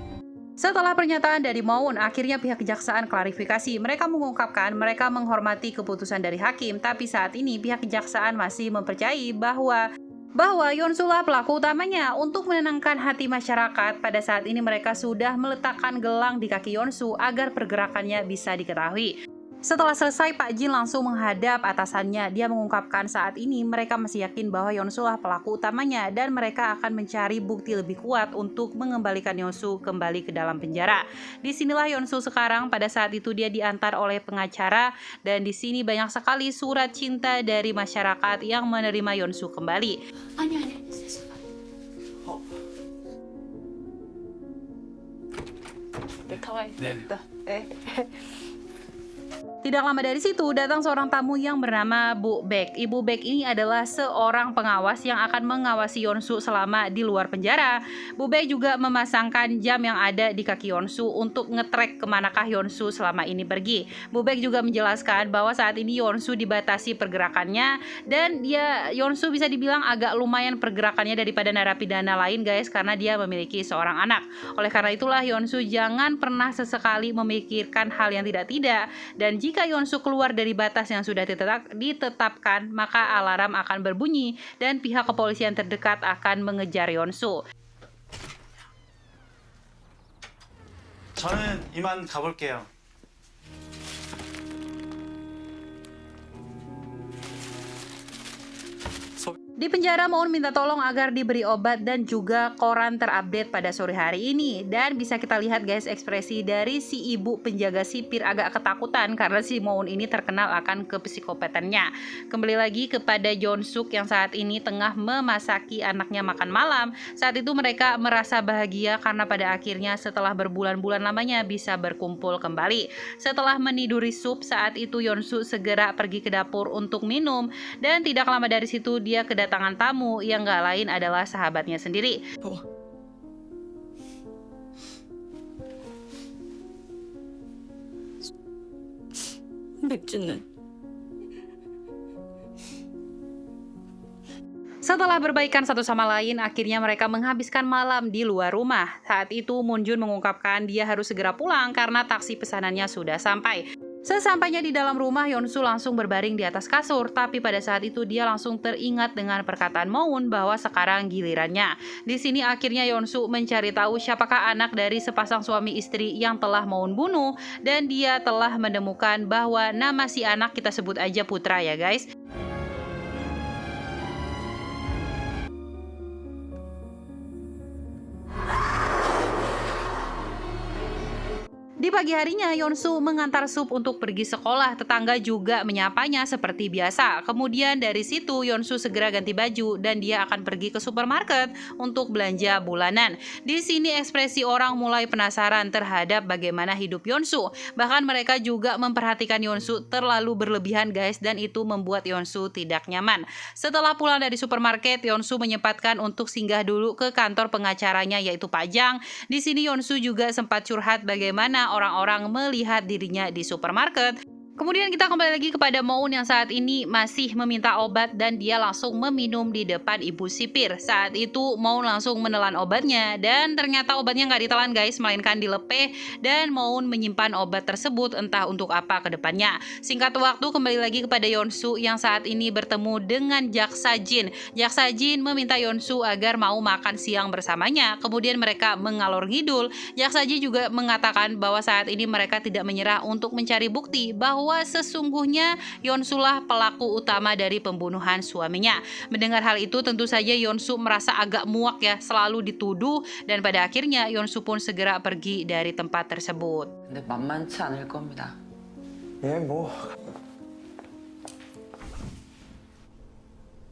Setelah pernyataan dari Moon, akhirnya pihak kejaksaan klarifikasi. Mereka mengungkapkan mereka menghormati keputusan dari hakim, tapi saat ini pihak kejaksaan masih mempercayai bahwa bahwa Yonsu lah pelaku utamanya. Untuk menenangkan hati masyarakat, pada saat ini mereka sudah meletakkan gelang di kaki Yonsu agar pergerakannya bisa diketahui. Setelah selesai, Pak Jin langsung menghadap atasannya. Dia mengungkapkan saat ini mereka masih yakin bahwa Yonsu lah pelaku utamanya dan mereka akan mencari bukti lebih kuat untuk mengembalikan Yonsu kembali ke dalam penjara. Disinilah Yonsu sekarang. Pada saat itu dia diantar oleh pengacara dan di sini banyak sekali surat cinta dari masyarakat yang menerima Yonsu kembali. Tidak lama dari situ datang seorang tamu yang bernama Bu Baek. Ibu Baek ini adalah seorang pengawas yang akan mengawasi Yonsu selama di luar penjara. Bu Baek juga memasangkan jam yang ada di kaki Yonsu untuk ngetrek kemanakah Yonsu selama ini pergi. Bu Baek juga menjelaskan bahwa saat ini Yonsu dibatasi pergerakannya dan Yonsu bisa dibilang agak lumayan pergerakannya daripada narapidana lain guys, karena dia memiliki seorang anak. Oleh karena itulah Yonsu jangan pernah sesekali memikirkan hal yang tidak-tidak, dan jika Yonsu keluar dari batas yang sudah ditetapkan, maka alarm akan berbunyi dan pihak kepolisian terdekat akan mengejar Yonsu. 저는 이만 가볼게요. Di penjara, Moon minta tolong agar diberi obat dan juga koran terupdate pada sore hari ini. Dan bisa kita lihat guys, ekspresi dari si ibu penjaga sipir agak ketakutan karena si Moon ini terkenal akan kepsikopatannya. Kembali lagi kepada Jonsuk yang saat ini tengah memasaki anaknya makan malam. Saat itu mereka merasa bahagia karena pada akhirnya setelah berbulan-bulan lamanya bisa berkumpul kembali. Setelah meniduri sup, saat itu Yonsu segera pergi ke dapur untuk minum. Dan tidak lama dari situ dia kedatangan tamu yang gak lain adalah sahabatnya sendiri. 맥주는 Setelah berbaikan satu sama lain, akhirnya mereka menghabiskan malam di luar rumah. Saat itu Moonjun mengungkapkan dia harus segera pulang karena taksi pesanannya sudah sampai. Sesampainya di dalam rumah, Yonsu langsung berbaring di atas kasur, tapi pada saat itu dia langsung teringat dengan perkataan Moon bahwa sekarang gilirannya. Di sini akhirnya Yonsu mencari tahu siapakah anak dari sepasang suami istri yang telah Moon bunuh, dan dia telah menemukan bahwa nama si anak kita sebut aja Putra ya guys. Di pagi harinya, Yonsu mengantar Sup untuk pergi sekolah. Tetangga juga menyapanya seperti biasa. Kemudian dari situ, Yonsu segera ganti baju dan dia akan pergi ke supermarket untuk belanja bulanan. Di sini ekspresi orang mulai penasaran terhadap bagaimana hidup Yonsu. Bahkan mereka juga memperhatikan Yonsu terlalu berlebihan guys, dan itu membuat Yonsu tidak nyaman. Setelah pulang dari supermarket, Yonsu menyempatkan untuk singgah dulu ke kantor pengacaranya yaitu Pak Jang. Di sini Yonsu juga sempat curhat bagaimana orang-orang melihat dirinya di supermarket. Kemudian kita kembali lagi kepada Moon yang saat ini masih meminta obat dan dia langsung meminum di depan ibu sipir. Saat itu Moon langsung menelan obatnya dan ternyata obatnya nggak ditelan guys, melainkan dilepeh, dan Moon menyimpan obat tersebut entah untuk apa ke depannya. Singkat waktu kembali lagi kepada Yonsu yang saat ini bertemu dengan Jaksa Jin. Jaksa Jin meminta Yonsu agar mau makan siang bersamanya. Kemudian mereka mengalor ngidul. Jaksa Jin juga mengatakan bahwa saat ini mereka tidak menyerah untuk mencari bukti bahwa sesungguhnya Yonsulah pelaku utama dari pembunuhan suaminya. Mendengar hal itu tentu saja Yonsu merasa agak muak ya, selalu dituduh, dan pada akhirnya Yonsu pun segera pergi dari tempat tersebut. 근데 만만치 않을 겁니다. 예, 뭐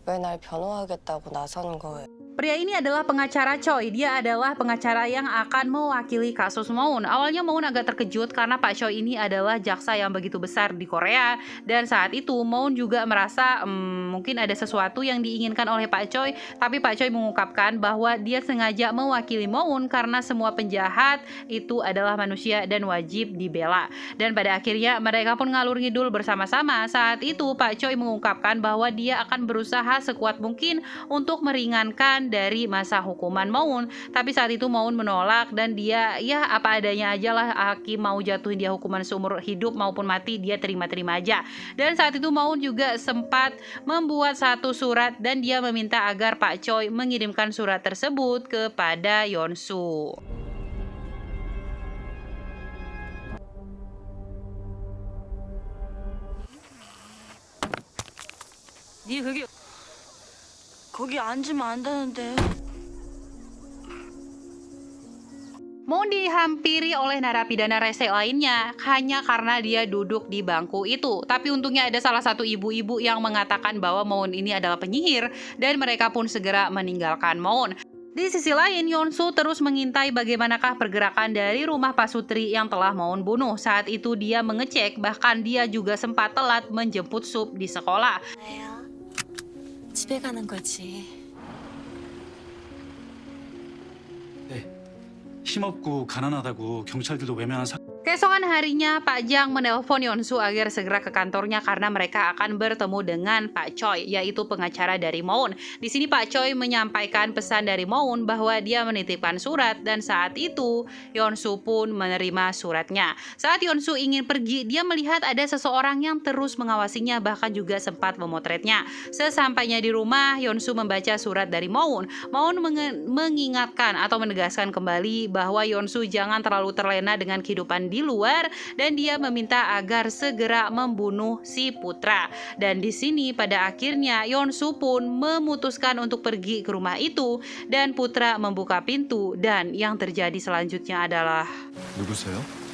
왜 날 변호하겠다고 나서는 거예요? Pria ini adalah pengacara Choi. Dia adalah pengacara yang akan mewakili kasus Moon. Awalnya Moon agak terkejut karena Pak Choi ini adalah jaksa yang begitu besar di Korea. Dan saat itu Moon juga merasa mungkin ada sesuatu yang diinginkan oleh Pak Choi. Tapi Pak Choi mengungkapkan bahwa dia sengaja mewakili Moon karena semua penjahat itu adalah manusia dan wajib dibela. Dan pada akhirnya mereka pun ngalur ngidul bersama-sama. Saat itu Pak Choi mengungkapkan bahwa dia akan berusaha sekuat mungkin untuk meringankan ringan dari masa hukuman Moon. Tapi saat itu Moon menolak dan dia ya apa adanya aja lah, hakim mau jatuhin dia hukuman seumur hidup maupun mati dia terima-terima aja. Dan saat itu Moon juga sempat membuat satu surat dan dia meminta agar Pak Choi mengirimkan surat tersebut kepada Yeonsu. 니 거기 앉으면 안 되는데. Moon dihampiri oleh narapidana rese lainnya hanya karena dia duduk di bangku itu. Tapi untungnya ada salah satu ibu-ibu yang mengatakan bahwa Moon ini adalah penyihir dan mereka pun segera meninggalkan Moon. Di sisi lain, Yeonsu terus mengintai bagaimanakah pergerakan dari rumah Pak Sutri yang telah Moon bunuh. Saat itu dia mengecek, bahkan dia juga sempat telat menjemput Sup di sekolah. 집에 가는 거지. 네. 힘없고 가난하다고 경찰들도 외면한 Keesokan harinya, Pak Jang menelpon Yeonsu agar segera ke kantornya karena mereka akan bertemu dengan Pak Choi, yaitu pengacara dari Moon. Di sini Pak Choi menyampaikan pesan dari Moon bahwa dia menitipkan surat dan saat itu Yeonsu pun menerima suratnya. Saat Yeonsu ingin pergi, dia melihat ada seseorang yang terus mengawasinya, bahkan juga sempat memotretnya. Sesampainya di rumah, Yeonsu membaca surat dari Moon. Moon mengingatkan atau menegaskan kembali bahwa Yeonsu jangan terlalu terlena dengan kehidupan di luar dan dia meminta agar segera membunuh si putra. Dan di sini pada akhirnya Yeonsu pun memutuskan untuk pergi ke rumah itu dan putra membuka pintu dan yang terjadi selanjutnya adalah 누구세요?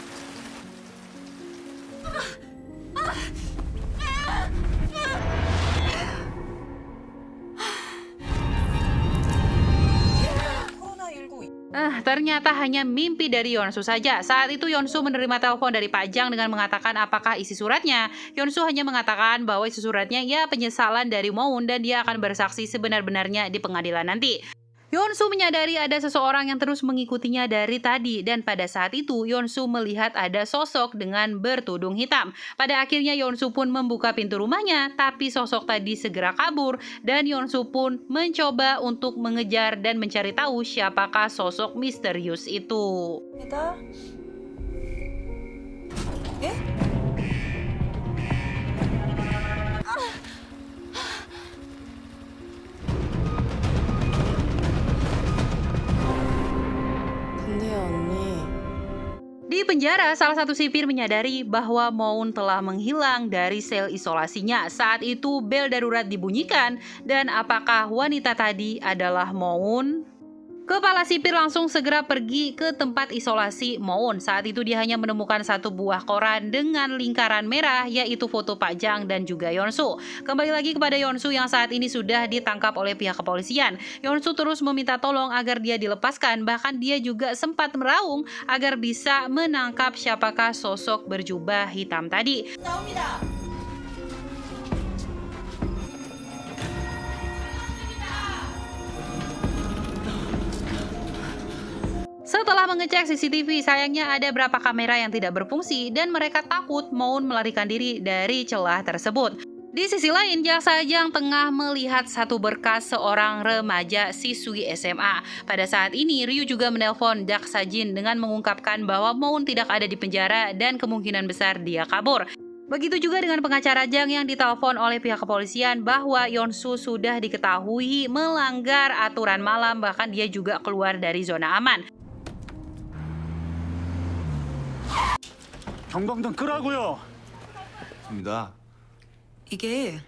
ternyata hanya mimpi dari Yeonsu saja. Saat itu Yeonsu menerima telepon dari Pak Jang dengan mengatakan apakah isi suratnya. Yeonsu hanya mengatakan bahwa isi suratnya ya penyesalan dari Moon dan dia akan bersaksi sebenar-benarnya di pengadilan nanti. Yeonsu menyadari ada seseorang yang terus mengikutinya dari tadi dan pada saat itu Yeonsu melihat ada sosok dengan bertudung hitam. Pada akhirnya Yeonsu pun membuka pintu rumahnya, tapi sosok tadi segera kabur dan Yeonsu pun mencoba untuk mengejar dan mencari tahu siapakah sosok misterius itu. 얘다. 예? 근데요, 언니. Di penjara, salah satu sipir menyadari bahwa Moon telah menghilang dari sel isolasinya. Saat itu bel darurat dibunyikan dan apakah wanita tadi adalah Moon? Kepala sipir langsung segera pergi ke tempat isolasi Moon. Saat itu dia hanya menemukan satu buah koran dengan lingkaran merah, yaitu foto Pak Jang dan juga Yeonsu. Kembali lagi kepada Yeonsu yang saat ini sudah ditangkap oleh pihak kepolisian. Yeonsu terus meminta tolong agar dia dilepaskan, bahkan dia juga sempat meraung agar bisa menangkap siapakah sosok berjubah hitam tadi. Setelah mengecek CCTV, sayangnya ada beberapa kamera yang tidak berfungsi dan mereka takut Moon melarikan diri dari celah tersebut. Di sisi lain, Jaksa Jang tengah melihat satu berkas seorang remaja siswi SMA. Pada saat ini, Ryu juga menelpon Jaksa Jin dengan mengungkapkan bahwa Moon tidak ada di penjara dan kemungkinan besar dia kabur. Begitu juga dengan pengacara Jang yang ditelepon oleh pihak kepolisian bahwa Yeonsu sudah diketahui melanggar aturan malam, bahkan dia juga keluar dari zona aman. 경광등 끄라고요. 입니다. 이게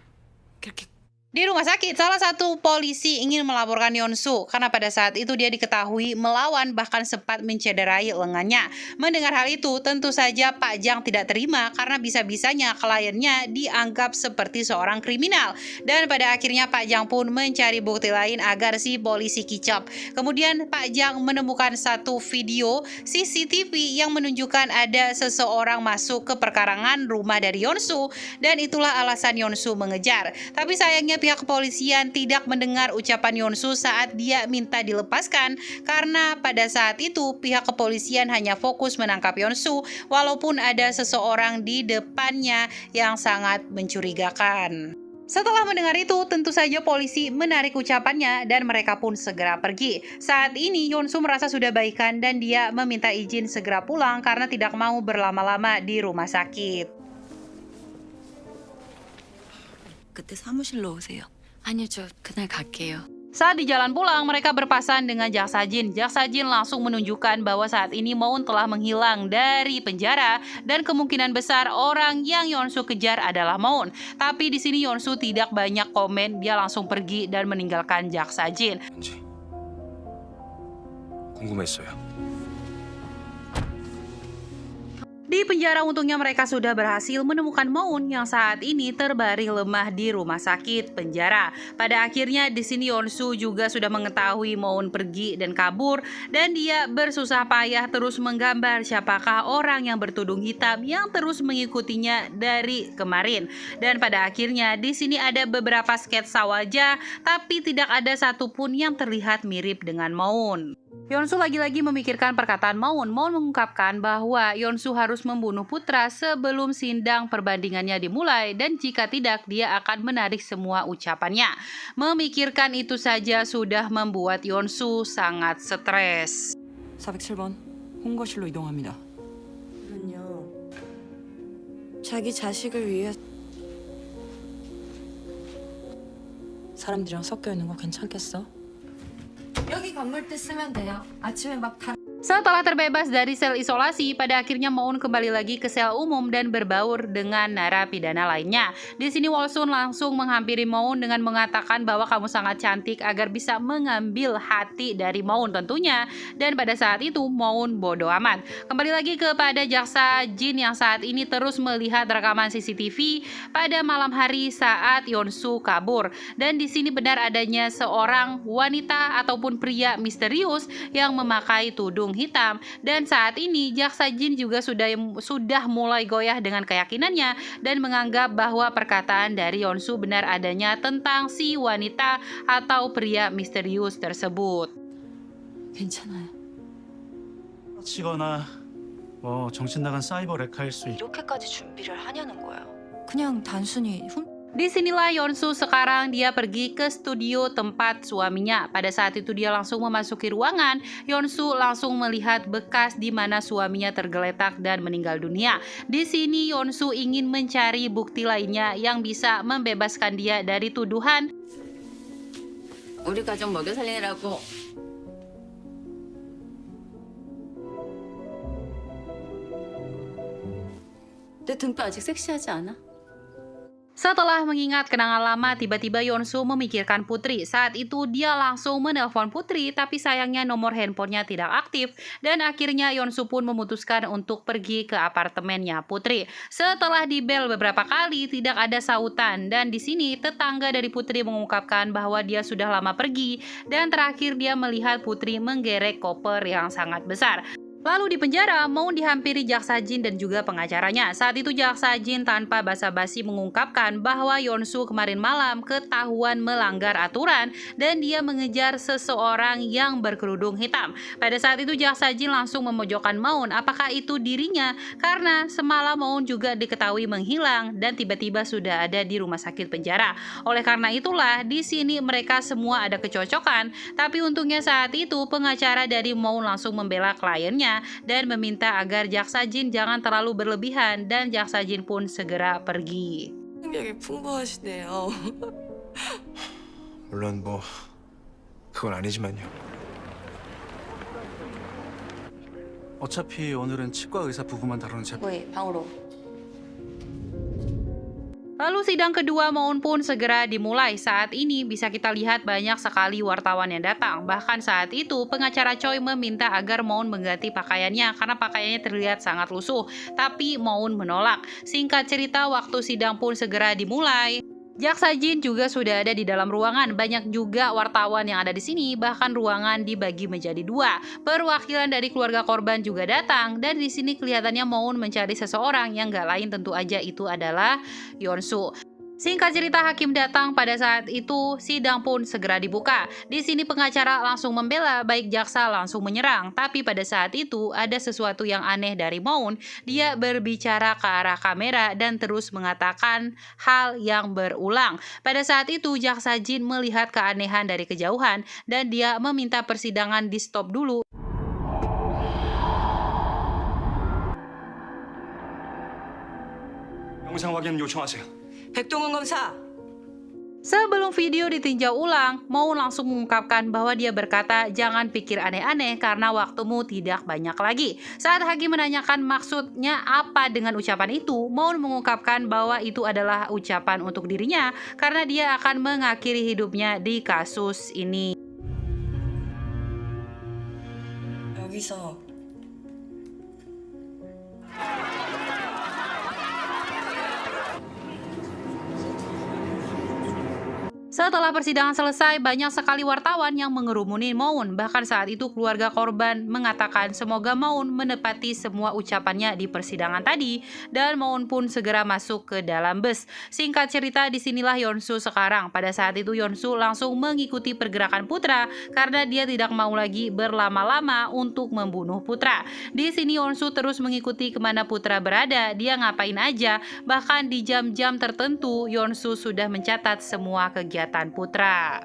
그렇게 Di rumah sakit, salah satu polisi ingin melaporkan Yeonsu karena pada saat itu dia diketahui melawan bahkan sempat mencederai lengannya. Mendengar hal itu, tentu saja Pak Jang tidak terima karena bisa-bisanya kliennya dianggap seperti seorang kriminal. Dan pada akhirnya Pak Jang pun mencari bukti lain agar si polisi kicap. Kemudian Pak Jang menemukan satu video CCTV yang menunjukkan ada seseorang masuk ke perkarangan rumah dari Yeonsu dan itulah alasan Yeonsu mengejar. Tapi sayangnya pihak kepolisian tidak mendengar ucapan Yeonsu saat dia minta dilepaskan karena pada saat itu pihak kepolisian hanya fokus menangkap Yeonsu walaupun ada seseorang di depannya yang sangat mencurigakan. Setelah mendengar itu, tentu saja polisi menarik ucapannya dan mereka pun segera pergi. Saat ini Yeonsu merasa sudah baikan dan dia meminta izin segera pulang karena tidak mau berlama-lama di rumah sakit. 그때 사무실로 오세요. 아니요, 저 그날 갈게요. Saat di jalan pulang, mereka berpasan dengan Jaksa Jin. Jaksa Jin langsung menunjukkan bahwa saat ini Moon telah menghilang dari penjara dan kemungkinan besar orang yang Yeonsu kejar adalah Moon. Tapi di sini Yeonsu tidak banyak komen, dia langsung pergi dan meninggalkan Jaksa Jin. 뭔지 궁금했어요. Di penjara untungnya mereka sudah berhasil menemukan Moon yang saat ini terbaring lemah di rumah sakit penjara. Pada akhirnya di sini Yeonsu juga sudah mengetahui Moon pergi dan kabur dan dia bersusah payah terus menggambar siapakah orang yang bertudung hitam yang terus mengikutinya dari kemarin. Dan pada akhirnya di sini ada beberapa sketsa wajah tapi tidak ada satupun yang terlihat mirip dengan Moon. Yeonsu lagi-lagi memikirkan perkataan Moon. Moon mengungkapkan bahwa Yeonsu harus membunuh putra sebelum sidang perbandingannya dimulai dan jika tidak dia akan menarik semua ucapannya. Memikirkan itu saja sudah membuat Yeonsu sangat stres. 407번 홍거실로 이동합니다. 그럼요. 자기 자식을 위해 사람들이랑 섞여 있는 거 괜찮겠어? 여기 건물대 쓰면 돼요. 아침에 막 다. Setelah terbebas dari sel isolasi, pada akhirnya Moon kembali lagi ke sel umum dan berbaur dengan narapidana lainnya. Di sini Wolsun langsung menghampiri Moon dengan mengatakan bahwa kamu sangat cantik agar bisa mengambil hati dari Moon tentunya. Dan pada saat itu Moon bodoh amat. Kembali lagi kepada Jaksa Jin yang saat ini terus melihat rekaman CCTV pada malam hari saat Yeonsu kabur. Dan di sini benar adanya seorang wanita ataupun pria misterius yang memakai tudung hitam dan saat ini Jaksa Jin juga sudah mulai goyah dengan keyakinannya dan menganggap bahwa perkataan dari Yeonsu benar adanya tentang si wanita atau pria misterius tersebut. 괜찮아요. 치거나 뭐 정신 나간 사이버 레카일 수 있. 이렇게까지 준비를 하냐는 거예요. 그냥 단순히 Disinilah Yeonsu sekarang dia pergi ke studio tempat suaminya. Pada saat itu dia langsung memasuki ruangan. Yeonsu langsung melihat bekas di mana suaminya tergeletak dan meninggal dunia. Di sini Yeonsu ingin mencari bukti lainnya yang bisa membebaskan dia dari tuduhan. 우리 가족 먹여 살리느라고. 내 등도 아직 섹시하지 않아? Setelah mengingat kenangan lama, tiba-tiba Yeonsu memikirkan Putri. Saat itu dia langsung menelpon Putri, tapi sayangnya nomor handphonenya tidak aktif. Dan akhirnya Yeonsu pun memutuskan untuk pergi ke apartemennya Putri. Setelah dibel beberapa kali, tidak ada sautan. Dan di sini tetangga dari Putri mengungkapkan bahwa dia sudah lama pergi. Dan terakhir dia melihat Putri menggerek koper yang sangat besar. Lalu di penjara, Moon dihampiri Jaksa Jin dan juga pengacaranya. Saat itu Jaksa Jin tanpa basa-basi mengungkapkan bahwa Yeonsu kemarin malam ketahuan melanggar aturan dan dia mengejar seseorang yang berkerudung hitam. Pada saat itu Jaksa Jin langsung memojokkan Moon apakah itu dirinya karena semalam Moon juga diketahui menghilang dan tiba-tiba sudah ada di rumah sakit penjara. Oleh karena itulah di sini mereka semua ada kecocokan, tapi untungnya saat itu pengacara dari Moon langsung membela kliennya dan meminta agar Jaksa Jin jangan terlalu berlebihan dan Jaksa Jin pun segera pergi. 능력이 풍부하시네요. 물론 뭐 그건 아니지만요. 어차피 오늘은 치과 의사 부부만 다루는 재판. 왜 방으로? Lalu sidang kedua Moon pun segera dimulai. Saat ini bisa kita lihat banyak sekali wartawan yang datang. Bahkan saat itu pengacara Choi meminta agar Moon mengganti pakaiannya karena pakaiannya terlihat sangat lusuh. Tapi Moon menolak. Singkat cerita, waktu sidang pun segera dimulai. Jaksa Jin juga sudah ada di dalam ruangan. Banyak juga wartawan yang ada di sini. Bahkan ruangan dibagi menjadi dua. Perwakilan dari keluarga korban juga datang. Dan di sini kelihatannya Moon mencari seseorang yang gak lain tentu aja itu adalah Yeonsu. Singkat cerita, hakim datang pada saat itu, sidang pun segera dibuka. Di sini pengacara langsung membela, baik jaksa langsung menyerang. Tapi pada saat itu ada sesuatu yang aneh dari Moon. Dia berbicara ke arah kamera dan terus mengatakan hal yang berulang. Pada saat itu jaksa Jin melihat keanehan dari kejauhan dan dia meminta persidangan di stop dulu. 영상 확인 요청하세요. 백동원 검사. Sebelum video ditinjau ulang, Moon langsung mengungkapkan bahwa dia berkata, jangan pikir aneh-aneh karena waktumu tidak banyak lagi. Saat hakim menanyakan maksudnya apa dengan ucapan itu, Moon mengungkapkan bahwa itu adalah ucapan untuk dirinya karena dia akan mengakhiri hidupnya di kasus ini. 여기서 Setelah persidangan selesai, banyak sekali wartawan yang mengerumuni Moon. Bahkan saat itu keluarga korban mengatakan semoga Moon menepati semua ucapannya di persidangan tadi. Dan Moon pun segera masuk ke dalam bus. Singkat cerita, disinilah Yeonsu sekarang. Pada saat itu Yeonsu langsung mengikuti pergerakan Putra karena dia tidak mau lagi berlama-lama untuk membunuh Putra. Di sini Yeonsu terus mengikuti kemana Putra berada, dia ngapain aja. Bahkan di jam-jam tertentu, Yeonsu sudah mencatat semua kegiatan Putra.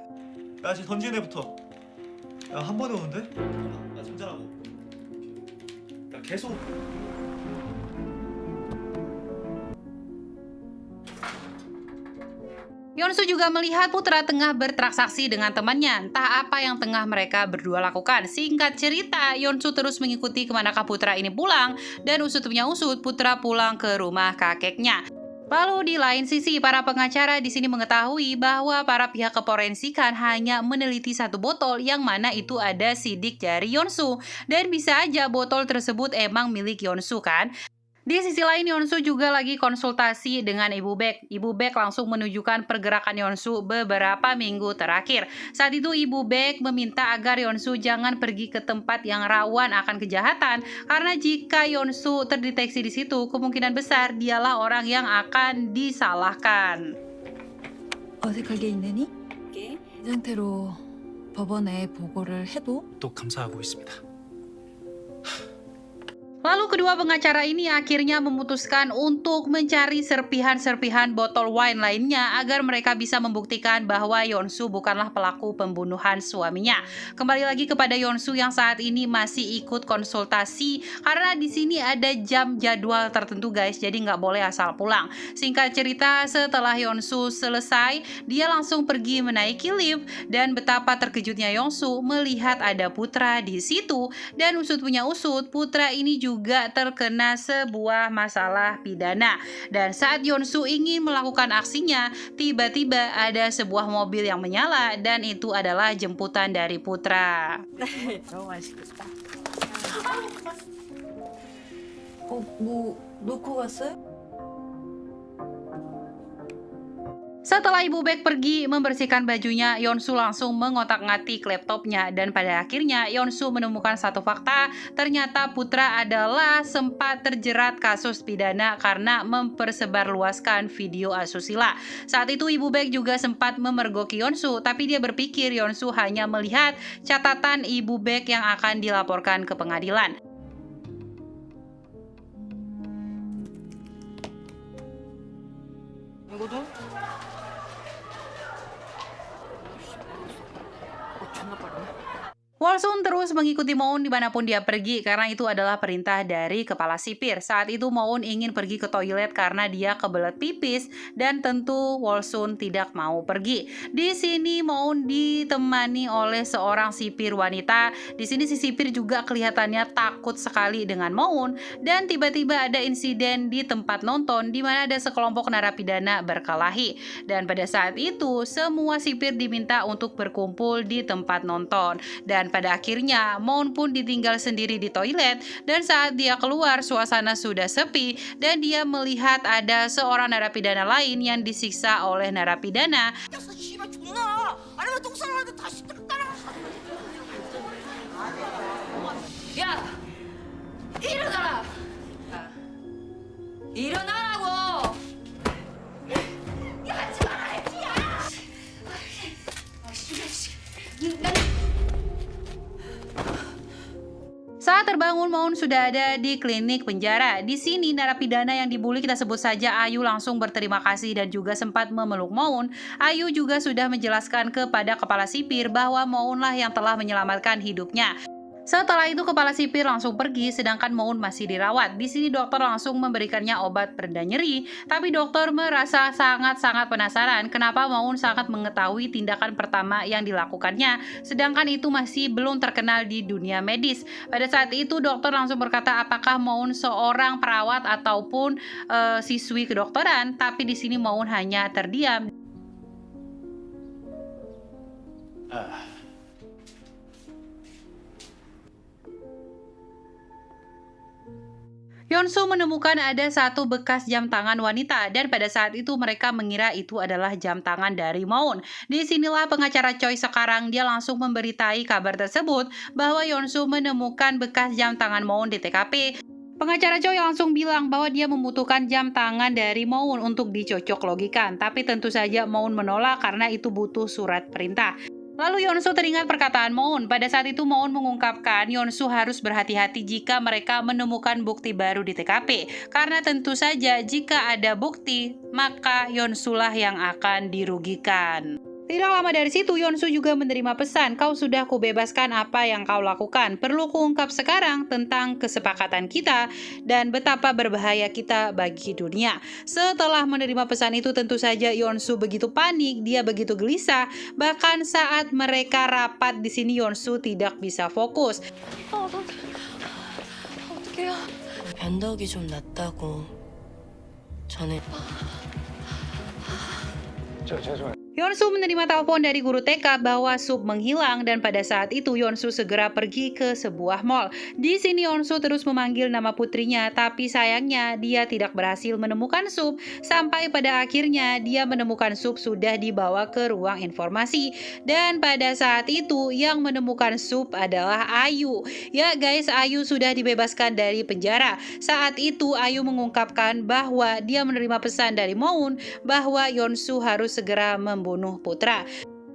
야, 지금 던지는 애부터. 야, 한 번에 오는데? 야, 잠자라고. 야, 계속. Yeonsu juga melihat Putra tengah bertransaksi dengan temannya. Entah apa yang tengah mereka berdua lakukan. Singkat cerita, Yeonsu terus mengikuti kemanakah Putra ini pulang. Dan usut punya usut, Putra pulang ke rumah kakeknya. Lalu di lain sisi, para pengacara di sini mengetahui bahwa para pihak keforensikan hanya meneliti satu botol yang mana itu ada sidik jari Yeonsu. Dan bisa aja botol tersebut emang milik Yeonsu kan? Di sisi lain, Yeonsu juga lagi konsultasi dengan Ibu Baek. Ibu Baek langsung menunjukkan pergerakan Yeonsu beberapa minggu terakhir. Saat itu Ibu Baek meminta agar Yeonsu jangan pergi ke tempat yang rawan akan kejahatan, karena jika Yeonsu terdeteksi di situ, kemungkinan besar dialah orang yang akan disalahkan. 어색하게 있느니? 이 상태로 법원에 보고를 해도 또 감사하고 있습니다. Lalu kedua pengacara ini akhirnya memutuskan untuk mencari serpihan-serpihan botol wine lainnya agar mereka bisa membuktikan bahwa Yeonsu bukanlah pelaku pembunuhan suaminya. Kembali lagi kepada Yeonsu yang saat ini masih ikut konsultasi karena di sini ada jam jadwal tertentu guys, jadi nggak boleh asal pulang. Singkat cerita, setelah Yeonsu selesai, dia langsung pergi menaiki lift dan betapa terkejutnya Yeonsu melihat ada Putra di situ. Dan usut punya usut, Putra ini juga terkena sebuah masalah pidana. Dan saat Yeonsu ingin melakukan aksinya, tiba-tiba ada sebuah mobil yang menyala dan itu adalah jemputan dari Putra. 너무 맛있겠다. 뭐 놓고 갔어요? Setelah Ibu Baek pergi membersihkan bajunya, Yeonsu langsung mengotak-ngatik laptopnya dan pada akhirnya Yeonsu menemukan satu fakta, ternyata Putra adalah sempat terjerat kasus pidana karena mempersebarluaskan video asusila. Saat itu Ibu Baek juga sempat memergoki Yeonsu, tapi dia berpikir Yeonsu hanya melihat catatan Ibu Baek yang akan dilaporkan ke pengadilan. Wolsun terus mengikuti Moon dimanapun dia pergi karena itu adalah perintah dari kepala sipir. Saat itu Moon ingin pergi ke toilet karena dia kebelet pipis dan tentu Wolsun tidak mau pergi. Di sini Moon ditemani oleh seorang sipir wanita. Di sini si sipir juga kelihatannya takut sekali dengan Moon dan tiba-tiba ada insiden di tempat nonton di mana ada sekelompok narapidana berkelahi. Dan pada saat itu semua sipir diminta untuk berkumpul di tempat nonton. Dan pada akhirnya Moon pun ditinggal sendiri di toilet dan saat dia keluar suasana sudah sepi dan dia melihat ada seorang narapidana lain yang disiksa oleh narapidana. 야! 일어나라! 일어나라고! 야, Maun sudah ada di klinik penjara. Di sini narapidana yang dibully kita sebut saja Ayu langsung berterima kasih dan juga sempat memeluk Maun. Ayu juga sudah menjelaskan kepada kepala sipir bahwa Maunlah yang telah menyelamatkan hidupnya. Setelah itu kepala sipir langsung pergi sedangkan Maun masih dirawat. Di sini dokter langsung memberikannya obat pereda nyeri, tapi dokter merasa sangat-sangat penasaran kenapa Maun sangat mengetahui tindakan pertama yang dilakukannya, sedangkan itu masih belum terkenal di dunia medis. Pada saat itu dokter langsung berkata apakah Maun seorang perawat ataupun siswi kedokteran, tapi di sini Maun hanya terdiam. Yeonsu menemukan ada satu bekas jam tangan wanita dan pada saat itu mereka mengira itu adalah jam tangan dari Maun. Disinilah pengacara Choi sekarang dia langsung memberitai kabar tersebut bahwa Yeonsu menemukan bekas jam tangan Maun di TKP. Pengacara Choi langsung bilang bahwa dia membutuhkan jam tangan dari Maun untuk dicocok logikan, tapi tentu saja Maun menolak karena itu butuh surat perintah. Lalu Yeonsu teringat perkataan Maun. Pada saat itu Maun mengungkapkan Yeonsu harus berhati-hati jika mereka menemukan bukti baru di TKP. Karena tentu saja jika ada bukti, maka Yeonsu-lah yang akan dirugikan. Tidak lama dari situ, Yeonsu juga menerima pesan, kau sudah kubebaskan apa yang kau lakukan. Perlu kuungkap sekarang tentang kesepakatan kita dan betapa berbahaya kita bagi dunia. Setelah menerima pesan itu, tentu saja Yeonsu begitu panik, dia begitu gelisah. Bahkan saat mereka rapat di sini, Yeonsu tidak bisa fokus. 어떡해요? 변덕이 좀 났다고 전에. Yeonsu menerima telepon dari guru TK bahwa Sup menghilang dan pada saat itu Yeonsu segera pergi ke sebuah mall. Di sini Yeonsu terus memanggil nama putrinya, tapi sayangnya dia tidak berhasil menemukan Sup sampai pada akhirnya dia menemukan Sup sudah dibawa ke ruang informasi dan pada saat itu yang menemukan Sup adalah Ayu. Ya guys, Ayu sudah dibebaskan dari penjara. Saat itu Ayu mengungkapkan bahwa dia menerima pesan dari Maun bahwa Yeonsu harus segera membunuh putra.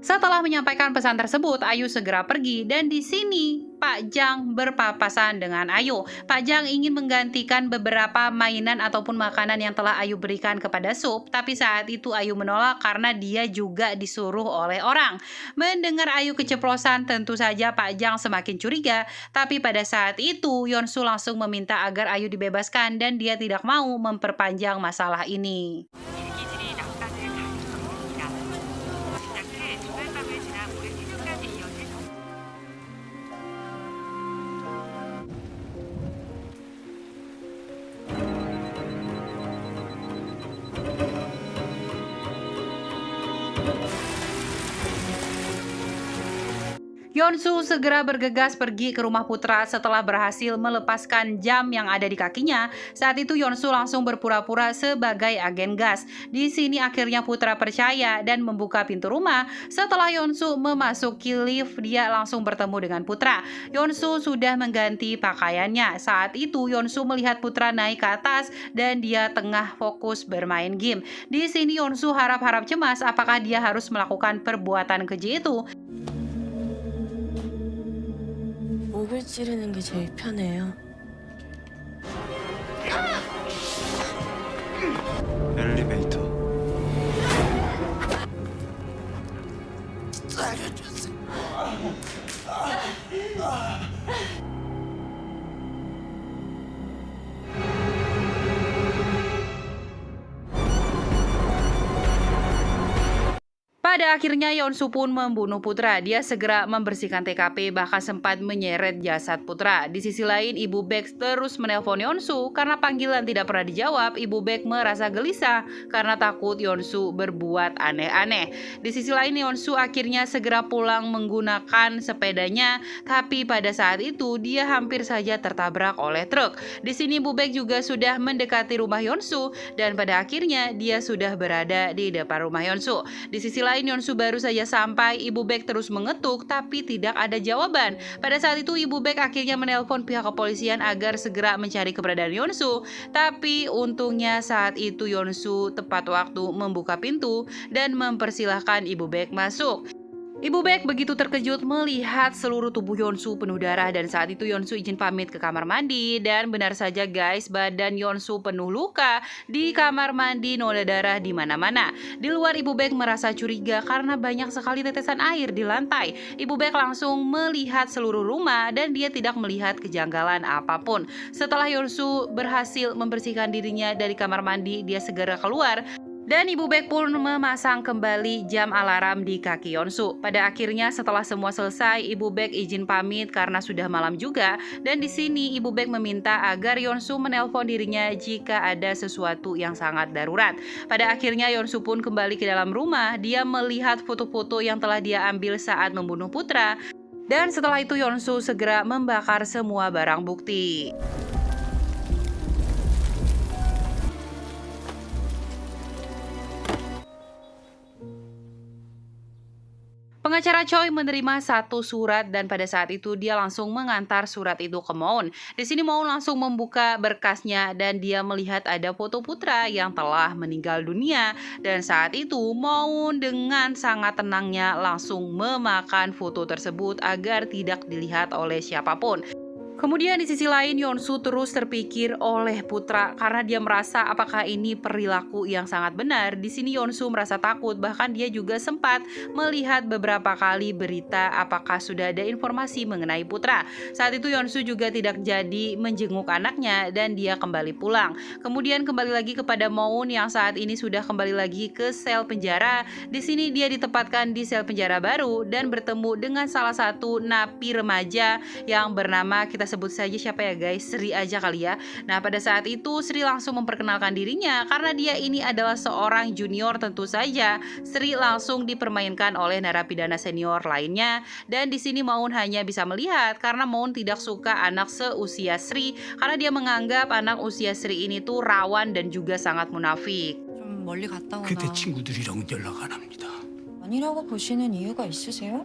Setelah menyampaikan pesan tersebut, Ayu segera pergi dan di sini Pak Jang berpapasan dengan Ayu. Pak Jang ingin menggantikan beberapa mainan ataupun makanan yang telah Ayu berikan kepada Sup, tapi saat itu Ayu menolak karena dia juga disuruh oleh orang. Mendengar Ayu keceplosan, tentu saja Pak Jang semakin curiga, tapi pada saat itu Yeonsu langsung meminta agar Ayu dibebaskan dan dia tidak mau memperpanjang masalah ini. Yeonsu segera bergegas pergi ke rumah putra setelah berhasil melepaskan jam yang ada di kakinya. Saat itu Yeonsu langsung berpura-pura sebagai agen gas. Di sini akhirnya putra percaya dan membuka pintu rumah. Setelah Yeonsu memasuki lift, dia langsung bertemu dengan putra. Yeonsu sudah mengganti pakaiannya. Saat itu Yeonsu melihat putra naik ke atas dan dia tengah fokus bermain game. Di sini Yeonsu harap-harap cemas apakah dia harus melakukan perbuatan keji itu. 목을 찌르는 게 제일 편해요. 엘리베이터. Pada akhirnya Yeonsu pun membunuh putra. Dia segera membersihkan TKP bahkan sempat menyeret jasad putra. Di sisi lain Ibu Baek terus menelpon Yeonsu karena panggilan tidak pernah dijawab. Ibu Baek merasa gelisah karena takut Yeonsu berbuat aneh-aneh. Di sisi lain Yeonsu akhirnya segera pulang menggunakan sepedanya, tapi pada saat itu dia hampir saja tertabrak oleh truk. Di sini Ibu Baek juga sudah mendekati rumah Yeonsu dan pada akhirnya dia sudah berada di depan rumah Yeonsu. Di sisi lain Yeonsu baru saja sampai, Ibu Baek terus mengetuk tapi tidak ada jawaban. Pada saat itu Ibu Baek akhirnya menelpon pihak kepolisian agar segera mencari keberadaan Yeonsu. Tapi untungnya saat itu Yeonsu tepat waktu membuka pintu dan mempersilahkan Ibu Baek masuk. Ibu Baek begitu terkejut melihat seluruh tubuh Yeonsu penuh darah dan saat itu Yeonsu izin pamit ke kamar mandi dan benar saja guys, badan Yeonsu penuh luka. Di kamar mandi noda darah di mana-mana. Di luar Ibu Baek merasa curiga karena banyak sekali tetesan air di lantai. Ibu Baek langsung melihat seluruh rumah dan dia tidak melihat kejanggalan apapun. Setelah Yeonsu berhasil membersihkan dirinya dari kamar mandi, dia segera keluar. Dan Ibu Baek pun memasang kembali jam alarm di kaki Yeonsu. Pada akhirnya setelah semua selesai, Ibu Baek izin pamit karena sudah malam juga. Dan di sini Ibu Baek meminta agar Yeonsu menelpon dirinya jika ada sesuatu yang sangat darurat. Pada akhirnya Yeonsu pun kembali ke dalam rumah. Dia melihat foto-foto yang telah dia ambil saat membunuh putra. Dan setelah itu Yeonsu segera membakar semua barang bukti. Pengacara Choi menerima satu surat dan pada saat itu dia langsung mengantar surat itu ke Moon. Di sini Moon langsung membuka berkasnya dan dia melihat ada foto putra yang telah meninggal dunia. Dan saat itu Moon dengan sangat tenangnya langsung memakan foto tersebut agar tidak dilihat oleh siapapun. Kemudian di sisi lain Yeonsu terus terpikir oleh putra karena dia merasa apakah ini perilaku yang sangat benar. Di sini Yeonsu merasa takut, bahkan dia juga sempat melihat beberapa kali berita apakah sudah ada informasi mengenai putra. Saat itu Yeonsu juga tidak jadi menjenguk anaknya dan dia kembali pulang. Kemudian kembali lagi kepada Moon yang saat ini sudah kembali lagi ke sel penjara. Di sini dia ditempatkan di sel penjara baru dan bertemu dengan salah satu napi remaja yang bernama, kita sebut saja siapa ya guys, Sri aja kali ya. Nah pada saat itu Sri langsung memperkenalkan dirinya karena dia ini adalah seorang junior tentu saja. Sri langsung dipermainkan oleh narapidana senior lainnya dan di sini Moon hanya bisa melihat karena Moon tidak suka anak seusia Sri karena dia menganggap anak usia Sri ini tuh rawan dan juga sangat munafik. 좀 멀리 갔다 오나. 그때 친구들이랑은 연락 안 합니다. 아니라고 보시는 이유가 있으세요?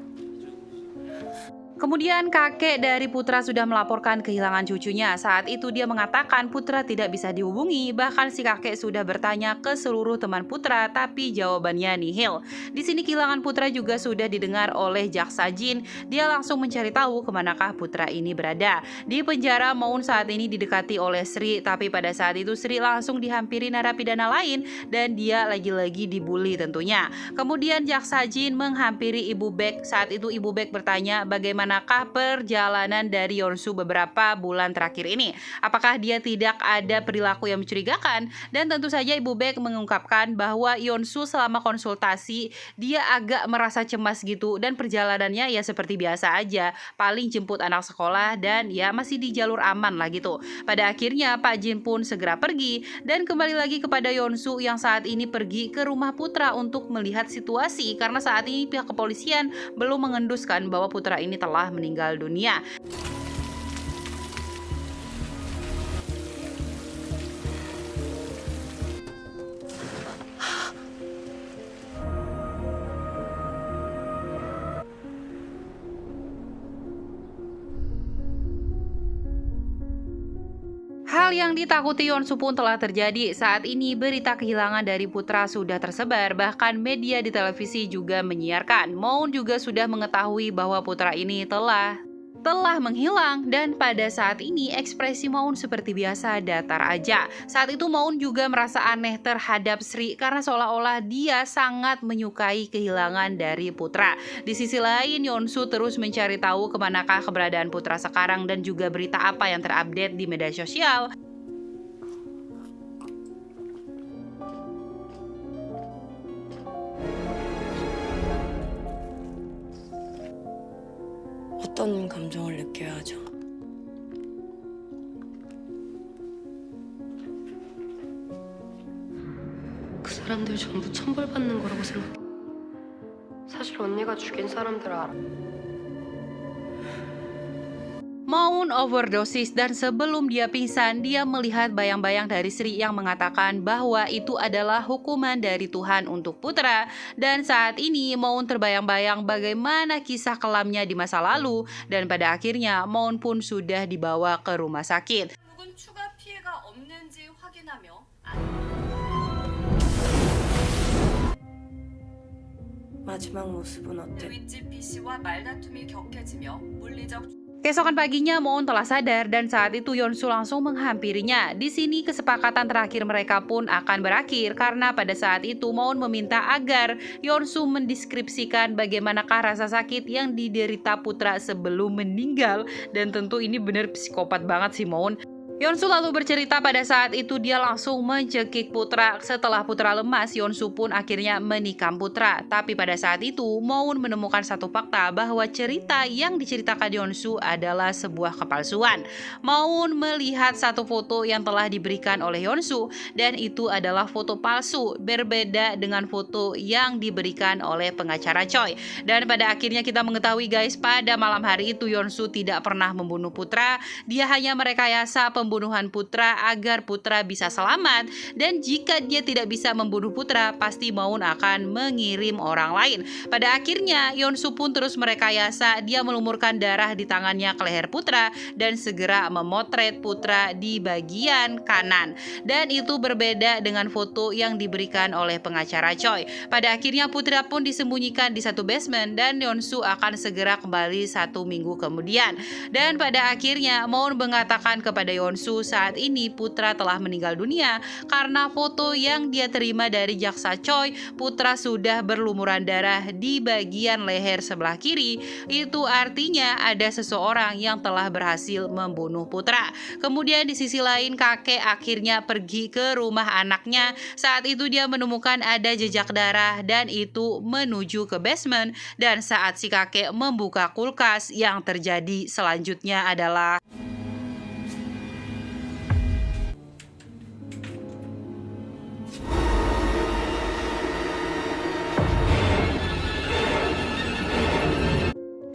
Kemudian kakek dari putra sudah melaporkan kehilangan cucunya. Saat itu dia mengatakan putra tidak bisa dihubungi. Bahkan si kakek sudah bertanya ke seluruh teman putra, tapi jawabannya nihil. Di sini kehilangan putra juga sudah didengar oleh jaksa Jin. Dia langsung mencari tahu kemanakah putra ini berada. Di penjara Moon saat ini didekati oleh Sri, tapi pada saat itu Sri langsung dihampiri narapidana lain dan dia lagi-lagi dibully tentunya. Kemudian jaksa Jin menghampiri Ibu Baek. Saat itu Ibu Baek bertanya bagaimanakah perjalanan dari Yeonsu beberapa bulan terakhir ini. Apakah dia tidak ada perilaku yang mencurigakan? Dan tentu saja Ibu Baek mengungkapkan bahwa Yeonsu selama konsultasi dia agak merasa cemas gitu dan perjalanannya ya seperti biasa aja. Paling jemput anak sekolah dan ya masih di jalur aman lah gitu. Pada akhirnya Pak Jin pun segera pergi dan kembali lagi kepada Yeonsu yang saat ini pergi ke rumah putra untuk melihat situasi karena saat ini pihak kepolisian belum mengenduskan bahwa putra ini telah meninggal dunia. Hal yang ditakuti Yeonsu pun telah terjadi. Saat ini berita kehilangan dari putra sudah tersebar, bahkan media di televisi juga menyiarkan. Moon juga sudah mengetahui bahwa putra ini telah menghilang dan pada saat ini ekspresi Moon seperti biasa datar aja. Saat itu Moon juga merasa aneh terhadap Sri karena seolah-olah dia sangat menyukai kehilangan dari putra. Di sisi lain Yeonsu terus mencari tahu kemanakah keberadaan putra sekarang dan juga berita apa yang terupdate di media sosial. 어떤 감정을 느껴야 하죠? 그 사람들 전부 천벌받는 거라고 생각해. 사실 언니가 죽인 사람들 알아. Moon overdosis dan sebelum dia pingsan, dia melihat bayang-bayang dari Sri yang mengatakan bahwa itu adalah hukuman dari Tuhan untuk putra. Dan saat ini Moon terbayang-bayang bagaimana kisah kelamnya di masa lalu dan pada akhirnya Moon pun sudah dibawa ke rumah sakit. 추가 피해가 없는지 확인하며 마지막 모습은 어때? 윗집 B 씨와 말다툼이 격해지며 물리적 Keesokan paginya, Moon telah sadar dan saat itu Yeonsu langsung menghampirinya. Di sini kesepakatan terakhir mereka pun akan berakhir karena pada saat itu Moon meminta agar Yeonsu mendeskripsikan bagaimanakah rasa sakit yang diderita putra sebelum meninggal, dan tentu ini benar psikopat banget sih Moon. Yeonsu lalu bercerita pada saat itu dia langsung mencekik putra. Setelah putra lemas, Yeonsu pun akhirnya menikam putra. Tapi pada saat itu, Moon menemukan satu fakta bahwa cerita yang diceritakan Yeonsu adalah sebuah kepalsuan. Moon melihat satu foto yang telah diberikan oleh Yeonsu, dan itu adalah foto palsu, berbeda dengan foto yang diberikan oleh pengacara Choi. Dan pada akhirnya kita mengetahui guys, pada malam hari itu Yeonsu tidak pernah membunuh putra. Dia hanya merekayasa pembunuhan putra agar putra bisa selamat, dan jika dia tidak bisa membunuh putra, pasti Moon akan mengirim orang lain. Pada akhirnya Yeonsu pun terus merekayasa, dia melumurkan darah di tangannya ke leher putra dan segera memotret putra di bagian kanan, dan itu berbeda dengan foto yang diberikan oleh pengacara Choi. Pada akhirnya putra pun disembunyikan di satu basement dan Yeonsu akan segera kembali 1 minggu kemudian. Dan pada akhirnya Moon mengatakan kepada Yeonsu saat ini putra telah meninggal dunia karena foto yang dia terima dari jaksa Choi, putra sudah berlumuran darah di bagian leher sebelah kiri. Itu artinya ada seseorang yang telah berhasil membunuh putra. Kemudian di sisi lain kakek akhirnya pergi ke rumah anaknya. Saat itu dia menemukan ada jejak darah dan itu menuju ke basement, dan saat si kakek membuka kulkas, yang terjadi selanjutnya adalah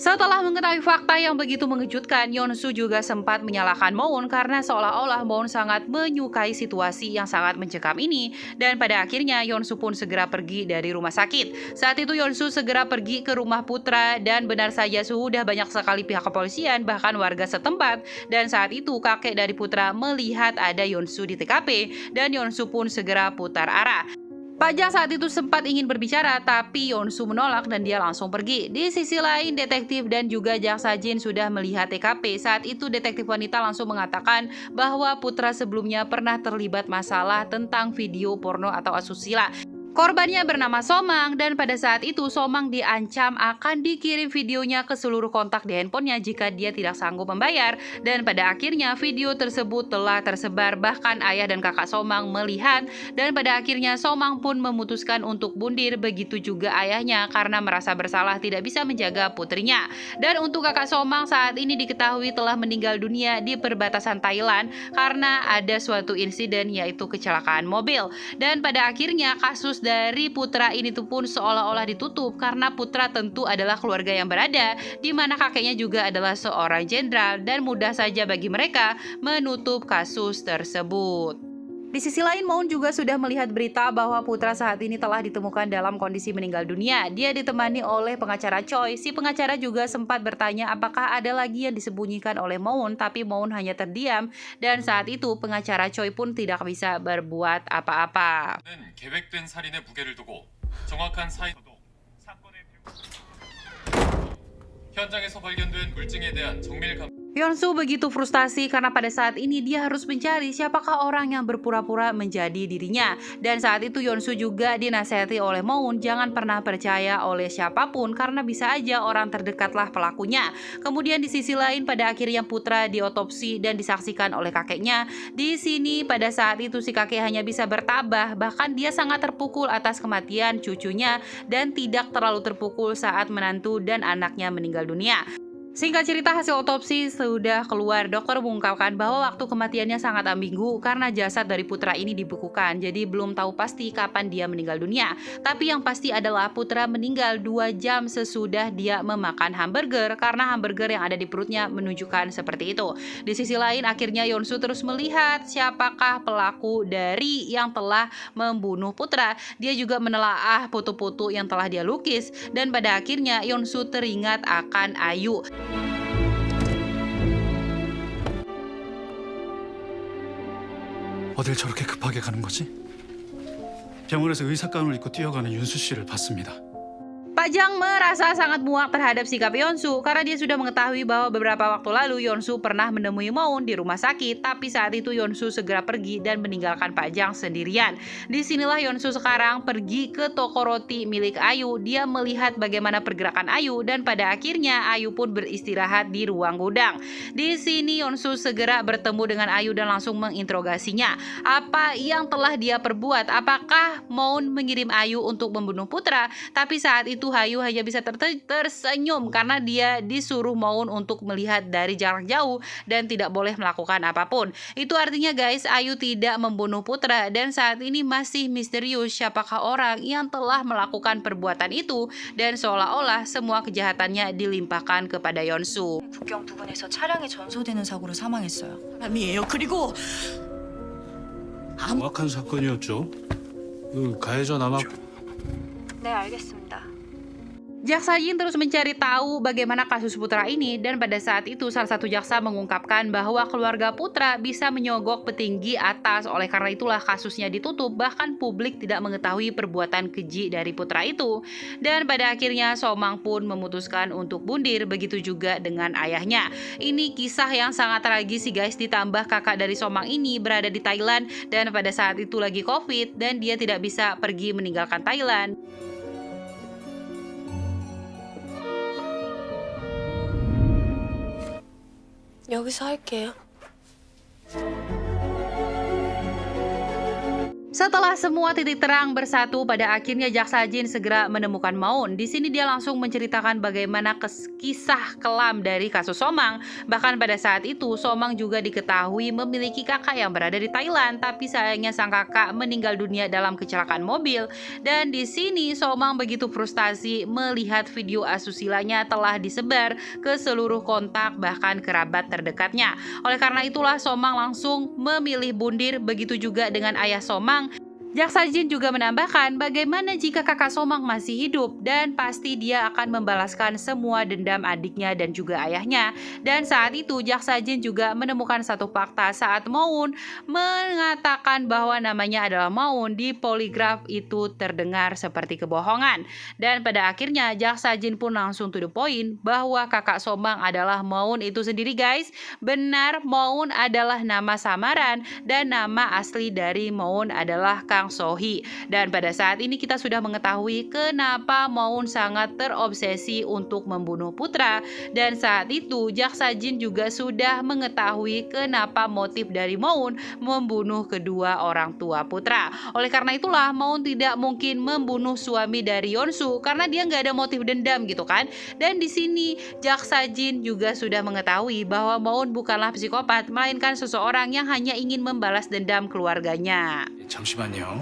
setelah mengetahui fakta yang begitu mengejutkan, Yeonsu juga sempat menyalahkan Moon karena seolah-olah Moon sangat menyukai situasi yang sangat mencekam ini, dan pada akhirnya Yeonsu pun segera pergi dari rumah sakit. Saat itu Yeonsu segera pergi ke rumah putra, dan benar saja sudah banyak sekali pihak kepolisian bahkan warga setempat, dan saat itu kakek dari putra melihat ada Yeonsu di TKP dan Yeonsu pun segera putar arah. Pajak saat itu sempat ingin berbicara, tapi Yeonsu menolak dan dia langsung pergi. Di sisi lain, detektif dan juga jaksa Jin sudah melihat TKP. Saat itu detektif wanita langsung mengatakan bahwa putra sebelumnya pernah terlibat masalah tentang video porno atau asusila. Korbannya bernama Somang, dan pada saat itu Somang diancam akan dikirim videonya ke seluruh kontak di handphonenya jika dia tidak sanggup membayar, dan pada akhirnya video tersebut telah tersebar, bahkan ayah dan kakak Somang melihat, dan pada akhirnya Somang pun memutuskan untuk bundir, begitu juga ayahnya karena merasa bersalah tidak bisa menjaga putrinya. Dan untuk kakak Somang saat ini diketahui telah meninggal dunia di perbatasan Thailand karena ada suatu insiden yaitu kecelakaan mobil, dan pada akhirnya kasus dari putra ini tuh pun seolah-olah ditutup karena putra tentu adalah keluarga yang berada, di mana kakeknya juga adalah seorang jenderal, dan mudah saja bagi mereka menutup kasus tersebut. Di sisi lain, Moon juga sudah melihat berita bahwa putra saat ini telah ditemukan dalam kondisi meninggal dunia. Dia ditemani oleh pengacara Choi. Si pengacara juga sempat bertanya apakah ada lagi yang disembunyikan oleh Moon, tapi Moon hanya terdiam, dan saat itu pengacara Choi pun tidak bisa berbuat apa-apa. 계획된 살인의 무게를 두고 정확한 사이도 사건의 현장에서 발견된 물증에 대한 정밀 감식. Yeonsu begitu frustasi karena pada saat ini dia harus mencari siapakah orang yang berpura-pura menjadi dirinya. Dan saat itu Yeonsu juga dinasihati oleh Moon jangan pernah percaya oleh siapapun karena bisa aja orang terdekatlah pelakunya. Kemudian di sisi lain pada akhirnya putra diotopsi dan disaksikan oleh kakeknya. Di sini pada saat itu si kakek hanya bisa bertabah, bahkan dia sangat terpukul atas kematian cucunya dan tidak terlalu terpukul saat menantu dan anaknya meninggal dunia. Singkat cerita, hasil otopsi sudah keluar. Dokter mengungkapkan bahwa waktu kematiannya sangat ambigu karena jasad dari putra ini dibekukan, jadi belum tahu pasti kapan dia meninggal dunia. Tapi yang pasti adalah putra meninggal 2 jam sesudah dia memakan hamburger karena hamburger yang ada di perutnya menunjukkan seperti itu. Di sisi lain, akhirnya Yeonsu terus melihat siapakah pelaku dari yang telah membunuh putra. Dia juga menelaah foto-foto yang telah dia lukis, dan pada akhirnya Yeonsu teringat akan Ayu. 어딜 저렇게 급하게 가는 거지? 병원에서 의사가운을 입고 뛰어가는 윤수 씨를 봤습니다. Pak Jang merasa sangat muak terhadap sikap Yeonsu karena dia sudah mengetahui bahwa beberapa waktu lalu Yeonsu pernah menemui Moon di rumah sakit, tapi saat itu Yeonsu segera pergi dan meninggalkan Pak Jang sendirian. Disinilah Yeonsu sekarang pergi ke toko roti milik Ayu. Dia melihat bagaimana pergerakan Ayu dan pada akhirnya Ayu pun beristirahat di ruang gudang. Di sini Yeonsu segera bertemu dengan Ayu dan langsung menginterogasinya. Apa yang telah dia perbuat? Apakah Moon mengirim Ayu untuk membunuh Putra? Tapi saat itu Ayu hanya bisa tersenyum karena dia disuruh Moon untuk melihat dari jarak jauh dan tidak boleh melakukan apapun. Itu artinya guys, Ayu tidak membunuh Putra dan saat ini masih misterius siapakah orang yang telah melakukan perbuatan itu dan seolah-olah semua kejahatannya dilimpahkan kepada Yeonsu. 국경 부근에서 차량이 전소되는 사고로 사망했어요. 사람이에요. 그리고 정확한 사건이었죠. 그 가해자 남아 네, 알겠습니다. Jaksa Jin terus mencari tahu bagaimana kasus Putra ini dan pada saat itu salah satu jaksa mengungkapkan bahwa keluarga Putra bisa menyogok petinggi atas, oleh karena itulah kasusnya ditutup, bahkan publik tidak mengetahui perbuatan keji dari Putra itu. Dan pada akhirnya Somang pun memutuskan untuk bundir, begitu juga dengan ayahnya. Ini kisah yang sangat tragis sih guys, ditambah kakak dari Somang ini berada di Thailand dan pada saat itu lagi COVID dan dia tidak bisa pergi meninggalkan Thailand. 여기서 할게요. Setelah semua titik terang bersatu, pada akhirnya Jaksa Jin segera menemukan Moon. Di sini dia langsung menceritakan bagaimana kisah kelam dari kasus Somang. Bahkan pada saat itu Somang juga diketahui memiliki kakak yang berada di Thailand, tapi sayangnya sang kakak meninggal dunia dalam kecelakaan mobil. Dan di sini Somang begitu frustasi melihat video asusilanya telah disebar ke seluruh kontak bahkan kerabat terdekatnya. Oleh karena itulah Somang langsung memilih bundir, begitu juga dengan ayah Somang. Jaksa Jin juga menambahkan bagaimana jika kakak Somang masih hidup dan pasti dia akan membalaskan semua dendam adiknya dan juga ayahnya. Dan saat itu Jaksa Jin juga menemukan satu fakta saat Moon mengatakan bahwa namanya adalah Moon di poligraf itu terdengar seperti kebohongan. Dan pada akhirnya Jaksa Jin pun langsung to the point bahwa kakak Somang adalah Moon itu sendiri guys. Benar, Moon adalah nama samaran dan nama asli dari Moon adalah Kang So-hee. Dan pada saat ini kita sudah mengetahui kenapa Moon sangat terobsesi untuk membunuh Putra. Dan saat itu Jaksa Jin juga sudah mengetahui kenapa motif dari Moon membunuh kedua orang tua Putra. Oleh karena itulah Moon tidak mungkin membunuh suami dari Yeonsu karena dia nggak ada motif dendam gitu kan. Dan di sini Jaksa Jin juga sudah mengetahui bahwa Moon bukanlah psikopat, melainkan seseorang yang hanya ingin membalas dendam keluarganya. 잠시만요.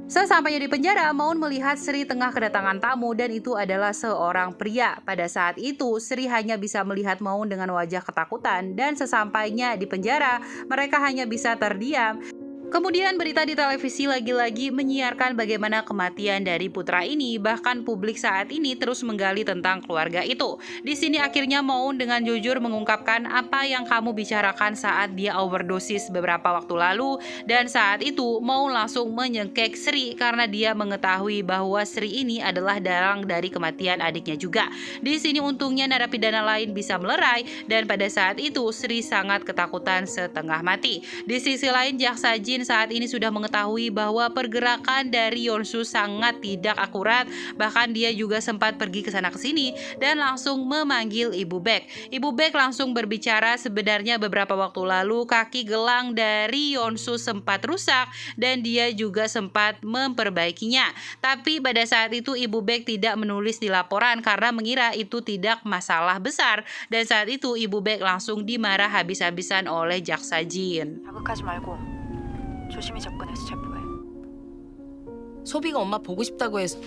Sesampainya di penjara, Moon melihat Sri tengah kedatangan tamu dan itu adalah seorang pria. Pada saat itu, Sri hanya bisa melihat Moon dengan wajah ketakutan dan sesampainya di penjara, mereka hanya bisa terdiam. Kemudian berita di televisi lagi-lagi menyiarkan bagaimana kematian dari putra ini, bahkan publik saat ini terus menggali tentang keluarga itu. Di sini akhirnya Moon dengan jujur mengungkapkan apa yang kamu bicarakan saat dia overdosis beberapa waktu lalu, dan saat itu Moon langsung menyengkek Sri karena dia mengetahui bahwa Sri ini adalah dalang dari kematian adiknya juga. Di sini untungnya narapidana lain bisa melerai dan pada saat itu Sri sangat ketakutan setengah mati. Di sisi lain Jaksa Jin saat ini sudah mengetahui bahwa pergerakan dari Yeonsu sangat tidak akurat, bahkan dia juga sempat pergi ke sana ke sini dan langsung memanggil Ibu Baek. Ibu Baek langsung berbicara sebenarnya beberapa waktu lalu kaki gelang dari Yeonsu sempat rusak dan dia juga sempat memperbaikinya. Tapi pada saat itu Ibu Baek tidak menulis di laporan karena mengira itu tidak masalah besar dan saat itu Ibu Baek langsung dimarah habis-habisan oleh Jaksa Jin. 자극하지 말고 조심히 접근해서 체포해. 소비가 엄마 보고 싶다고 해서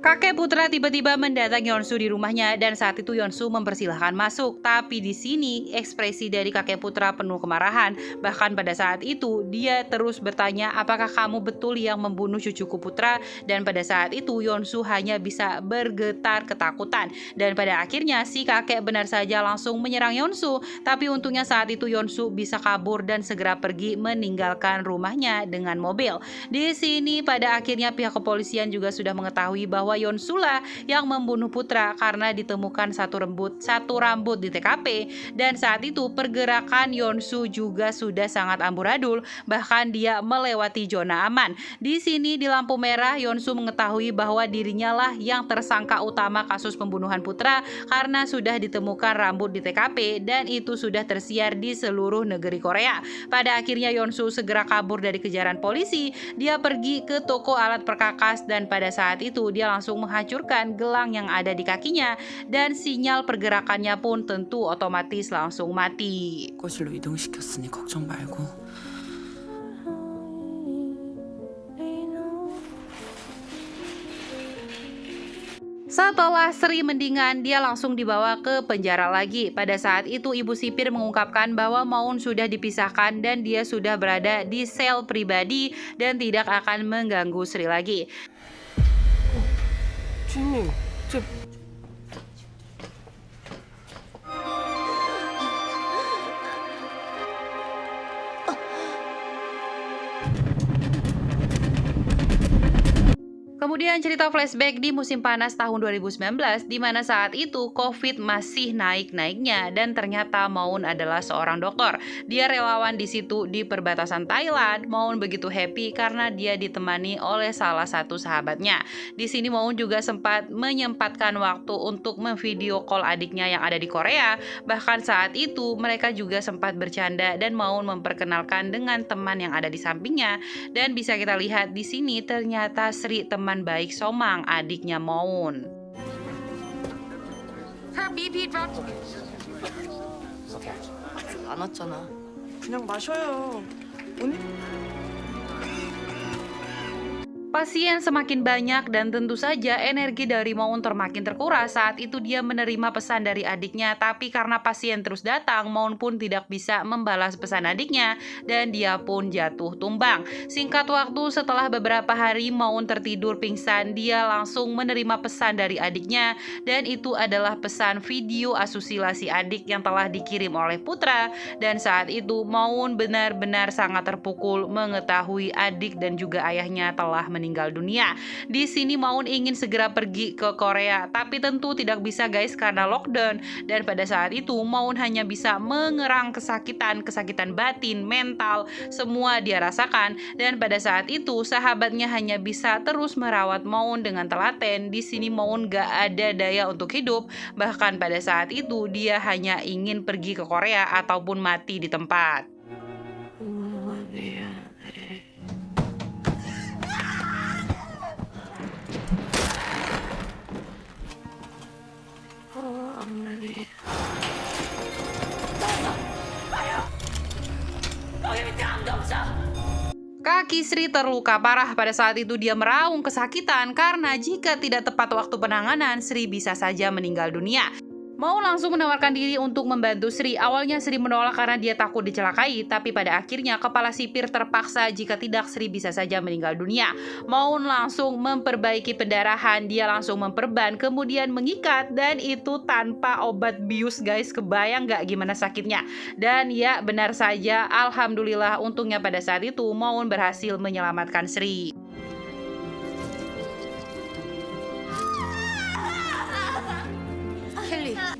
Kakek Putra tiba-tiba mendatangi Yeonsu di rumahnya dan saat itu Yeonsu mempersilahkan masuk. Tapi di sini ekspresi dari kakek Putra penuh kemarahan. Bahkan pada saat itu dia terus bertanya, apakah kamu betul yang membunuh cucuku Putra? Dan pada saat itu Yeonsu hanya bisa bergetar ketakutan. Dan pada akhirnya si kakek benar saja langsung menyerang Yeonsu. Tapi untungnya saat itu Yeonsu bisa kabur dan segera pergi meninggalkan rumahnya dengan mobil. Di sini pada akhirnya pihak kepolisian juga sudah mengetahui bahwa Yeonsu lah yang membunuh Putra karena ditemukan satu rambut di TKP. Dan saat itu pergerakan Yeonsu juga sudah sangat amburadul, bahkan dia melewati zona aman. Di sini di lampu merah Yeonsu mengetahui bahwa dirinya lah yang tersangka utama kasus pembunuhan Putra karena sudah ditemukan rambut di TKP dan itu sudah tersiar di seluruh negeri Korea. Pada akhirnya Yeonsu segera kabur dari kejaran polisi. Dia pergi ke toko alat perkakas dan pada saat itu dia langsung menghancurkan gelang yang ada di kakinya dan sinyal pergerakannya pun tentu otomatis langsung mati. 거실로 이동시켰으니 걱정 말고. Setelah Sri mendingan, dia langsung dibawa ke penjara lagi. Pada saat itu ibu sipir mengungkapkan bahwa Maun sudah dipisahkan dan dia sudah berada di sel pribadi dan tidak akan mengganggu Sri lagi. 주인님, Kemudian cerita flashback di musim panas tahun 2019 di mana saat itu COVID masih naik-naiknya dan ternyata Maun adalah seorang dokter. Dia relawan di situ di perbatasan Thailand. Maun begitu happy karena dia ditemani oleh salah satu sahabatnya. Di sini Maun juga sempat menyempatkan waktu untuk memvideo call adiknya yang ada di Korea. Bahkan saat itu mereka juga sempat bercanda dan Maun memperkenalkan dengan teman yang ada di sampingnya. Dan bisa kita lihat di sini ternyata Sri teman baik Somang, adiknya Maun. 안 왔잖아. 그냥 마셔요. 언니. Pasien semakin banyak dan tentu saja energi dari Maun termakin terkuras saat itu dia menerima pesan dari adiknya, tapi karena pasien terus datang, Maun pun tidak bisa membalas pesan adiknya dan dia pun jatuh tumbang. Singkat waktu setelah beberapa hari Maun tertidur pingsan, dia langsung menerima pesan dari adiknya dan itu adalah pesan video asusila si adik yang telah dikirim oleh Putra. Dan saat itu Maun benar-benar sangat terpukul mengetahui adik dan juga ayahnya telah meninggal dunia. Di sini Maun ingin segera pergi ke Korea, tapi tentu tidak bisa guys karena lockdown. Dan pada saat itu Maun hanya bisa mengerang kesakitan batin, mental, semua dia rasakan. Dan pada saat itu sahabatnya hanya bisa terus merawat Maun dengan telaten. Di sini Maun gak ada daya untuk hidup. Bahkan pada saat itu dia hanya ingin pergi ke Korea ataupun mati di tempat. Kaki Sri terluka parah. Pada saat itu dia meraung kesakitan karena jika tidak tepat waktu penanganan, Sri bisa saja meninggal dunia. Maun langsung menawarkan diri untuk membantu Sri. Awalnya Sri menolak karena dia takut dicelakai, tapi pada akhirnya kepala sipir terpaksa jika tidak Sri bisa saja meninggal dunia. Maun langsung memperbaiki pendarahan, dia langsung memperban, kemudian mengikat, dan itu tanpa obat bius guys. Kebayang gak gimana sakitnya? Dan ya benar saja, alhamdulillah untungnya pada saat itu Maun berhasil menyelamatkan Sri. 켈리.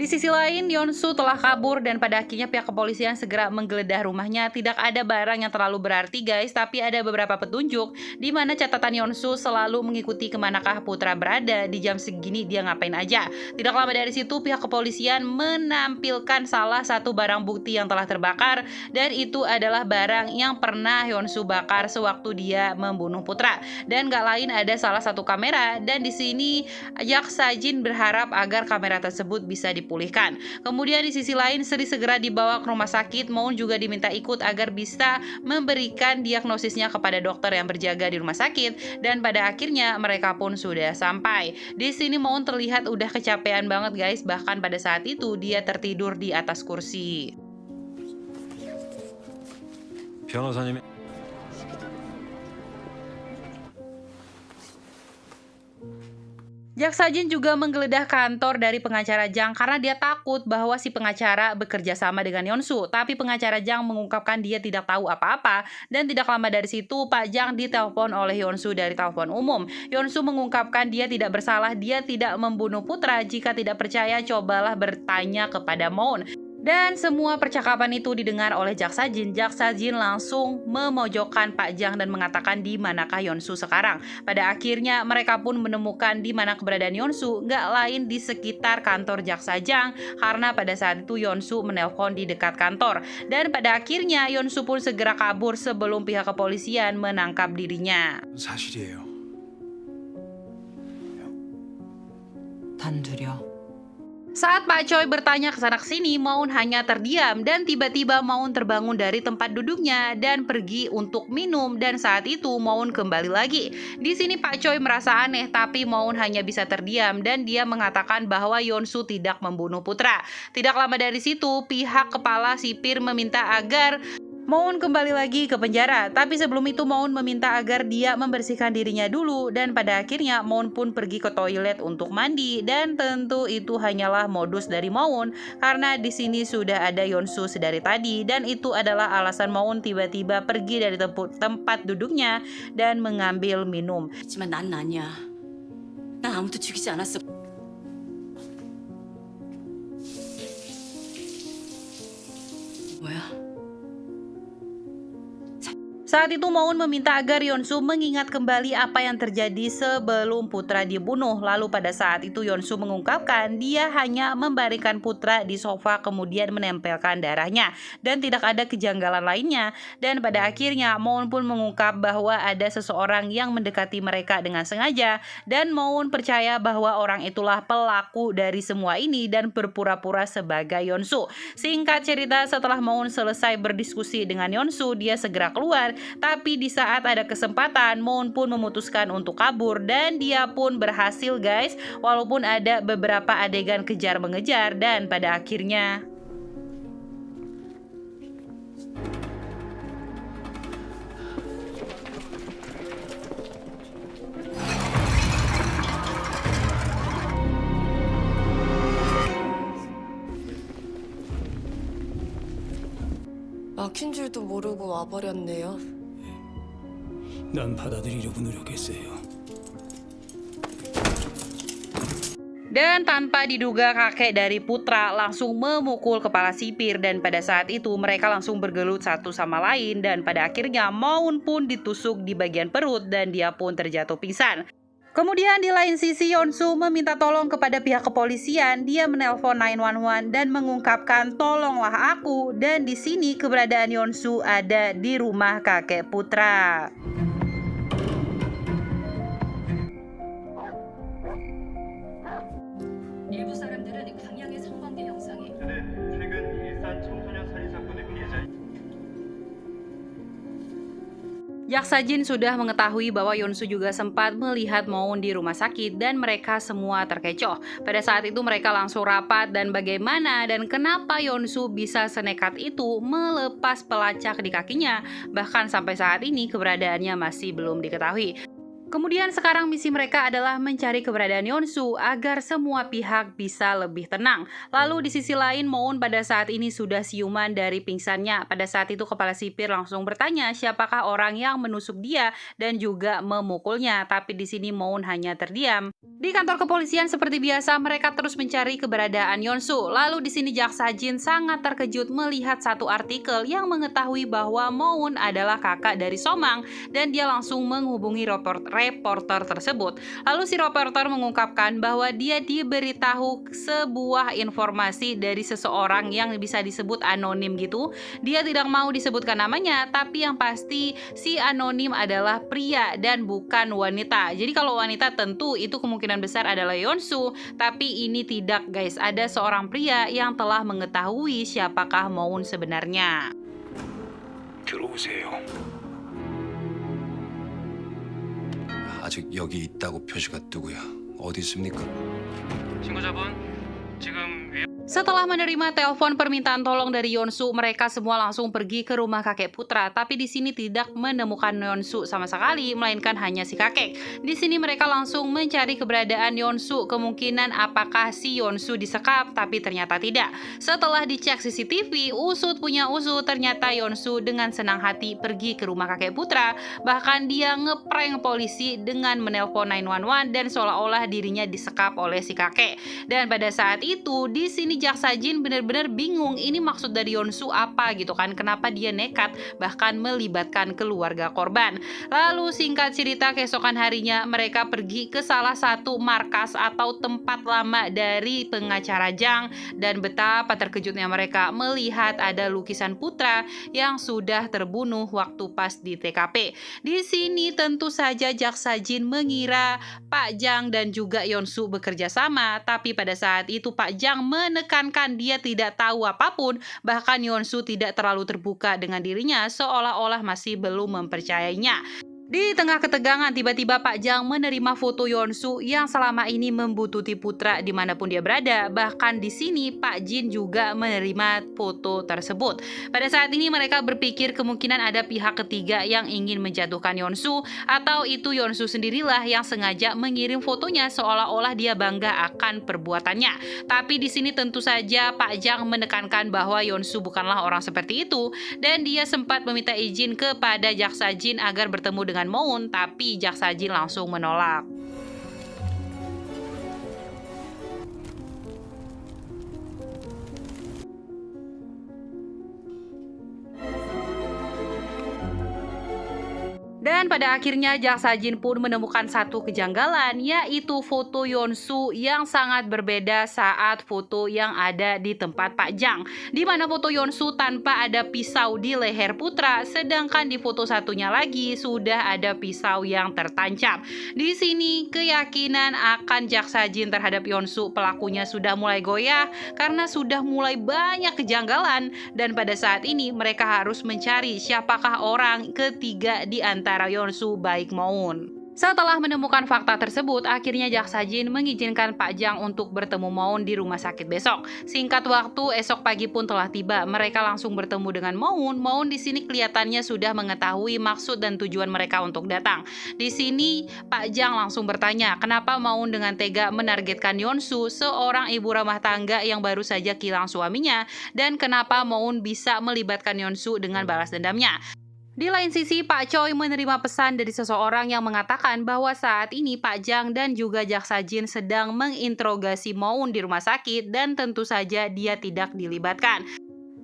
Di sisi lain, Yeonsu telah kabur dan pada akhirnya pihak kepolisian segera menggeledah rumahnya. Tidak ada barang yang terlalu berarti guys, tapi ada beberapa petunjuk di mana catatan Yeonsu selalu mengikuti kemanakah Putra berada, di jam segini dia ngapain aja. Tidak lama dari situ pihak kepolisian menampilkan salah satu barang bukti yang telah terbakar dan itu adalah barang yang pernah Yeonsu bakar sewaktu dia membunuh Putra. Dan gak lain ada salah satu kamera dan di sini Yak Sajin berharap agar kamera tersebut bisa diputar dipulihkan. Kemudian di sisi lain, Sri segera dibawa ke rumah sakit. Moon juga diminta ikut agar bisa memberikan diagnosisnya kepada dokter yang berjaga di rumah sakit, dan pada akhirnya mereka pun sudah sampai. Di sini Moon terlihat udah kecapean banget guys, bahkan pada saat itu dia tertidur di atas kursi. 변호사님이 Jaksa Jin juga menggeledah kantor dari pengacara Jang karena dia takut bahwa si pengacara bekerja sama dengan Yeonsu. Tapi pengacara Jang mengungkapkan dia tidak tahu apa-apa, dan tidak lama dari situ Pak Jang ditelepon oleh Yeonsu dari telepon umum. Yeonsu mengungkapkan dia tidak bersalah, dia tidak membunuh putra. Jika tidak percaya, cobalah bertanya kepada Moon. Dan semua percakapan itu didengar oleh Jaksa Jin. Jaksa Jin langsung memojokkan Pak Jang dan mengatakan di manakah Yeonsu sekarang. Pada akhirnya mereka pun menemukan di mana keberadaan Yeonsu, nggak lain di sekitar kantor Jaksa Jang, karena pada saat itu Yeonsu menelpon di dekat kantor. Dan pada akhirnya Yeonsu pun segera kabur sebelum pihak kepolisian menangkap dirinya. 사실이에요. 단둘이요. Saat Pak Choi bertanya ke sana sini, Moon hanya terdiam dan tiba-tiba Moon terbangun dari tempat duduknya dan pergi untuk minum, dan saat itu Moon kembali lagi. Di sini Pak Choi merasa aneh, tapi Moon hanya bisa terdiam dan dia mengatakan bahwa Yeonsu tidak membunuh putra. Tidak lama dari situ, pihak kepala sipir meminta agar Moon kembali lagi ke penjara, tapi sebelum itu Moon meminta agar dia membersihkan dirinya dulu, dan pada akhirnya Moon pun pergi ke toilet untuk mandi, dan tentu itu hanyalah modus dari Moon karena di sini sudah ada Yeonsu sedari tadi, dan itu adalah alasan Moon tiba-tiba pergi dari tempat duduknya dan mengambil minum. 하지만 난 아니야. 난 아무도 죽이지 않았어. 뭐야? Saat itu Moon meminta agar Yeonsu mengingat kembali apa yang terjadi sebelum putra dibunuh. Lalu pada saat itu Yeonsu mengungkapkan dia hanya membaringkan putra di sofa kemudian menempelkan darahnya dan tidak ada kejanggalan lainnya. Dan pada akhirnya Moon pun mengungkap bahwa ada seseorang yang mendekati mereka dengan sengaja, dan Moon percaya bahwa orang itulah pelaku dari semua ini dan berpura-pura sebagai Yeonsu. Singkat cerita, setelah Moon selesai berdiskusi dengan Yeonsu, dia segera keluar. Tapi di saat ada kesempatan, Moon pun memutuskan untuk kabur, dan dia pun berhasil guys, walaupun ada beberapa adegan kejar-mengejar, dan pada akhirnya 막힌 줄도 모르고 와버렸네요. 난 받아들이려고 노력했어요. Dan tanpa diduga kakek dari putra langsung memukul kepala sipir, dan pada saat itu mereka langsung bergelut satu sama lain, dan pada akhirnya Moon pun ditusuk di bagian perut dan dia pun terjatuh pingsan. Kemudian di lain sisi Yeonsu meminta tolong kepada pihak kepolisian. Dia menelpon 911 dan mengungkapkan tolonglah aku, dan di sini keberadaan Yeonsu ada di rumah kakek putra. 일부 사람들은 강양의 성관계 형상이 최근 일산 청소년 살인 사건의 피해자 Jaksa Jin sudah mengetahui bahwa Yeonsu juga sempat melihat Moon di rumah sakit dan mereka semua terkecoh. Pada saat itu mereka langsung rapat dan bagaimana dan kenapa Yeonsu bisa senekat itu melepas pelacak di kakinya. Bahkan sampai saat ini keberadaannya masih belum diketahui. Kemudian sekarang misi mereka adalah mencari keberadaan Yeonsu agar semua pihak bisa lebih tenang. Lalu di sisi lain Moon pada saat ini sudah siuman dari pingsannya. Pada saat itu kepala sipir langsung bertanya siapakah orang yang menusuk dia dan juga memukulnya. Tapi di sini Moon hanya terdiam. Di kantor kepolisian seperti biasa mereka terus mencari keberadaan Yeonsu. Lalu di sini Jaksa Jin sangat terkejut melihat satu artikel yang mengetahui bahwa Moon adalah kakak dari Somang, dan dia langsung menghubungi reporter reporter tersebut. Lalu si reporter mengungkapkan bahwa dia diberitahu sebuah informasi dari seseorang yang bisa disebut anonim gitu. Dia tidak mau disebutkan namanya, tapi yang pasti si anonim adalah pria dan bukan wanita. Jadi kalau wanita tentu itu kemungkinan besar adalah Yeonsu, tapi ini tidak guys. Ada seorang pria yang telah mengetahui siapakah Moon sebenarnya. 들어오세요. 아직 여기 있다고 표시가 뜨고요. 어디 있습니까? 신고자분 지금 Setelah menerima telepon permintaan tolong dari Yeonsu, mereka semua langsung pergi ke rumah kakek putra. Tapi di sini tidak menemukan Yeonsu sama sekali, melainkan hanya si kakek. Di sini mereka langsung mencari keberadaan Yeonsu. Kemungkinan apakah si Yeonsu disekap, tapi ternyata tidak. Setelah dicek CCTV, usut punya usut, ternyata Yeonsu dengan senang hati pergi ke rumah kakek putra. Bahkan dia ngeprank polisi dengan menelpon 911 dan seolah-olah dirinya disekap oleh si kakek. Dan pada saat itu, di sini Jaksa Jin benar-benar bingung ini maksud dari Yeonsu apa gitu kan, kenapa dia nekat bahkan melibatkan keluarga korban. Lalu singkat cerita, keesokan harinya mereka pergi ke salah satu markas atau tempat lama dari pengacara Jang, dan betapa terkejutnya mereka melihat ada lukisan putra yang sudah terbunuh waktu pas di TKP. Di sini tentu saja Jaksa Jin mengira Pak Jang dan juga Yeonsu bekerja sama, tapi pada saat itu Pak Jang menekankan dia tidak tahu apapun, bahkan Yeonsu tidak terlalu terbuka dengan dirinya, seolah-olah masih belum mempercayainya. Di tengah ketegangan, tiba-tiba Pak Jang menerima foto Yeonsu yang selama ini membututi putra dimanapun dia berada. Bahkan di sini Pak Jin juga menerima foto tersebut. Pada saat ini mereka berpikir kemungkinan ada pihak ketiga yang ingin menjatuhkan Yeonsu, atau itu Yeonsu sendirilah yang sengaja mengirim fotonya seolah-olah dia bangga akan perbuatannya. Tapi di sini tentu saja Pak Jang menekankan bahwa Yeonsu bukanlah orang seperti itu, dan dia sempat meminta izin kepada Jaksa Jin agar bertemu dengan Moon, tapi Jaksa Jin langsung menolak. Dan pada akhirnya Jaksa Jin pun menemukan satu kejanggalan, yaitu foto Yeonsu yang sangat berbeda saat foto yang ada di tempat Pak Jang, di mana foto Yeonsu tanpa ada pisau di leher putra, sedangkan di foto satunya lagi sudah ada pisau yang tertancap. Di sini keyakinan akan Jaksa Jin terhadap Yeonsu pelakunya sudah mulai goyah karena sudah mulai banyak kejanggalan, dan pada saat ini mereka harus mencari siapakah orang ketiga di antara Yeonsu baik Moon. Setelah menemukan fakta tersebut, akhirnya Jaksa Jin mengizinkan Pak Jang untuk bertemu Moon di rumah sakit besok. Singkat waktu, esok pagi pun telah tiba. Mereka langsung bertemu dengan Moon. Moon di sini kelihatannya sudah mengetahui maksud dan tujuan mereka untuk datang. Di sini Pak Jang langsung bertanya, kenapa Moon dengan tega menargetkan Yeonsu, seorang ibu rumah tangga yang baru saja kehilangan suaminya, dan kenapa Moon bisa melibatkan Yeonsu dengan balas dendamnya. Di lain sisi, Pak Choi menerima pesan dari seseorang yang mengatakan bahwa saat ini Pak Jang dan juga Jaksa Jin sedang menginterogasi Moon di rumah sakit dan tentu saja dia tidak dilibatkan.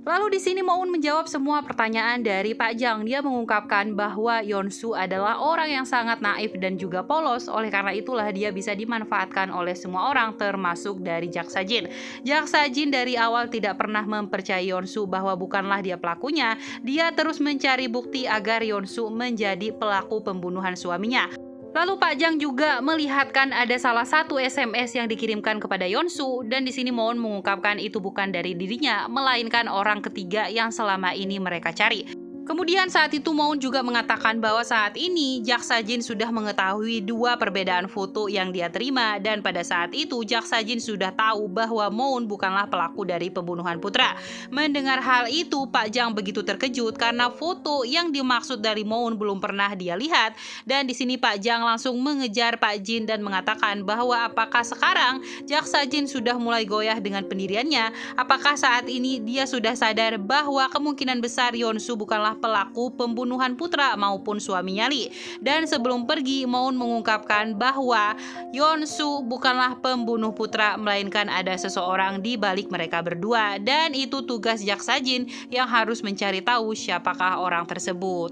Lalu di sini Moon menjawab semua pertanyaan dari Pak Jang. Dia mengungkapkan bahwa Yeonsu adalah orang yang sangat naif dan juga polos, oleh karena itulah dia bisa dimanfaatkan oleh semua orang termasuk dari Jaksa Jin. Jaksa Jin dari awal tidak pernah mempercayai Yeonsu bahwa bukanlah dia pelakunya. Dia terus mencari bukti agar Yeonsu menjadi pelaku pembunuhan suaminya. Lalu Pak Jang juga melihatkan ada salah satu SMS yang dikirimkan kepada Yeonsu, dan di sini Moon mengungkapkan itu bukan dari dirinya, melainkan orang ketiga yang selama ini mereka cari. Kemudian saat itu Moon juga mengatakan bahwa saat ini Jaksa Jin sudah mengetahui dua perbedaan foto yang dia terima, dan pada saat itu Jaksa Jin sudah tahu bahwa Moon bukanlah pelaku dari pembunuhan putra. Mendengar hal itu, Pak Jang begitu terkejut karena foto yang dimaksud dari Moon belum pernah dia lihat, dan di sini Pak Jang langsung mengejar Pak Jin dan mengatakan bahwa apakah sekarang Jaksa Jin sudah mulai goyah dengan pendiriannya? Apakah saat ini dia sudah sadar bahwa kemungkinan besar Yeonsu bukanlah pelaku pembunuhan putra maupun suaminya Lee? Dan sebelum pergi, Moon mengungkapkan bahwa Yeonsu bukanlah pembunuh putra, melainkan ada seseorang di balik mereka berdua, dan itu tugas Jaksa Jin yang harus mencari tahu siapakah orang tersebut.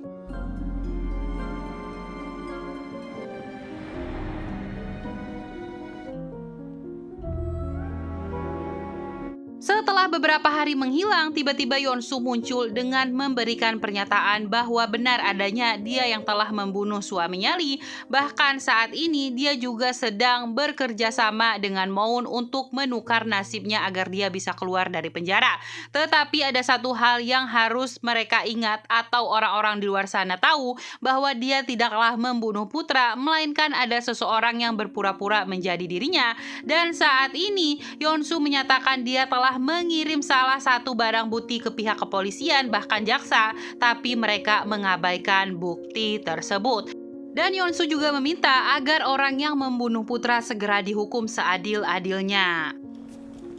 Setelah beberapa hari menghilang, tiba-tiba Yeonsu muncul dengan memberikan pernyataan bahwa benar adanya dia yang telah membunuh suaminya Lee. Bahkan saat ini dia juga sedang bekerja sama dengan Moon untuk menukar nasibnya agar dia bisa keluar dari penjara. Tetapi ada satu hal yang harus mereka ingat atau orang-orang di luar sana tahu, bahwa dia tidaklah membunuh Putra, melainkan ada seseorang yang berpura-pura menjadi dirinya. Dan saat ini Yeonsu menyatakan dia telah mengirim salah satu barang bukti ke pihak kepolisian bahkan jaksa, tapi mereka mengabaikan bukti tersebut. Dan Yeonsu juga meminta agar orang yang membunuh Putra segera dihukum seadil-adilnya.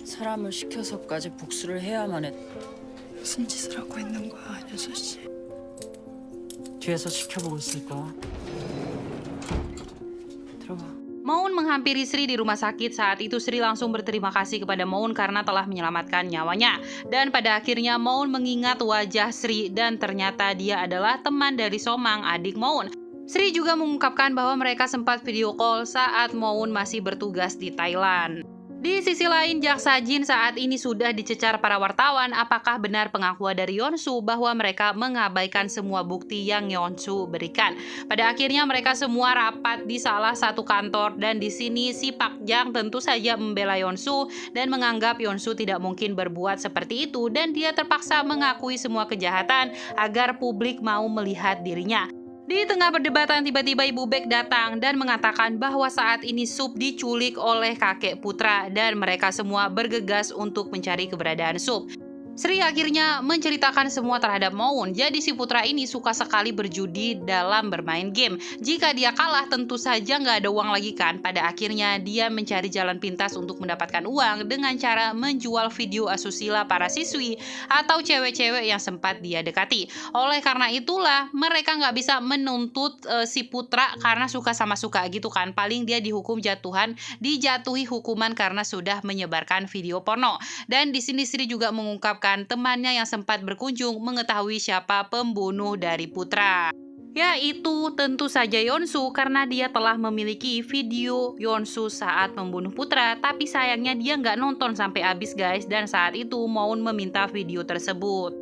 사람을 시켜서까지 복수를 해야만 해. 무슨 짓을 하고 있는 거야, 안효서 씨? 뒤에서 지켜보고 있을 거야. 들어가. Moon menghampiri Sri di rumah sakit. Saat itu Sri langsung berterima kasih kepada Moon karena telah menyelamatkan nyawanya. Dan pada akhirnya Moon mengingat wajah Sri dan ternyata dia adalah teman dari Somang, adik Moon. Sri juga mengungkapkan bahwa mereka sempat video call saat Moon masih bertugas di Thailand. Di sisi lain, Jaksa Jin saat ini sudah dicecar para wartawan apakah benar pengakuan dari Yeonsu bahwa mereka mengabaikan semua bukti yang Yeonsu berikan. Pada akhirnya mereka semua rapat di salah satu kantor dan di sini si Park Jang tentu saja membela Yeonsu dan menganggap Yeonsu tidak mungkin berbuat seperti itu dan dia terpaksa mengakui semua kejahatan agar publik mau melihat dirinya. Di tengah perdebatan, tiba-tiba Ibu Baek datang dan mengatakan bahwa saat ini Sup diculik oleh kakek Putra dan mereka semua bergegas untuk mencari keberadaan Sup. Sri akhirnya menceritakan semua terhadap Moon. Jadi si Putra ini suka sekali berjudi dalam bermain game. Jika dia kalah tentu saja nggak ada uang lagi kan. Pada akhirnya dia mencari jalan pintas untuk mendapatkan uang dengan cara menjual video asusila para siswi atau cewek-cewek yang sempat dia dekati. Oleh karena itulah mereka nggak bisa menuntut si Putra karena suka sama suka gitu kan. Paling dia dihukum dijatuhi hukuman karena sudah menyebarkan video porno. Dan di sini Sri juga mengungkapkan temannya yang sempat berkunjung mengetahui siapa pembunuh dari Putra. Yaitu tentu saja Yeonsu karena dia telah memiliki video Yeonsu saat membunuh Putra, tapi sayangnya dia nggak nonton sampai habis guys, dan saat itu Moon meminta video tersebut.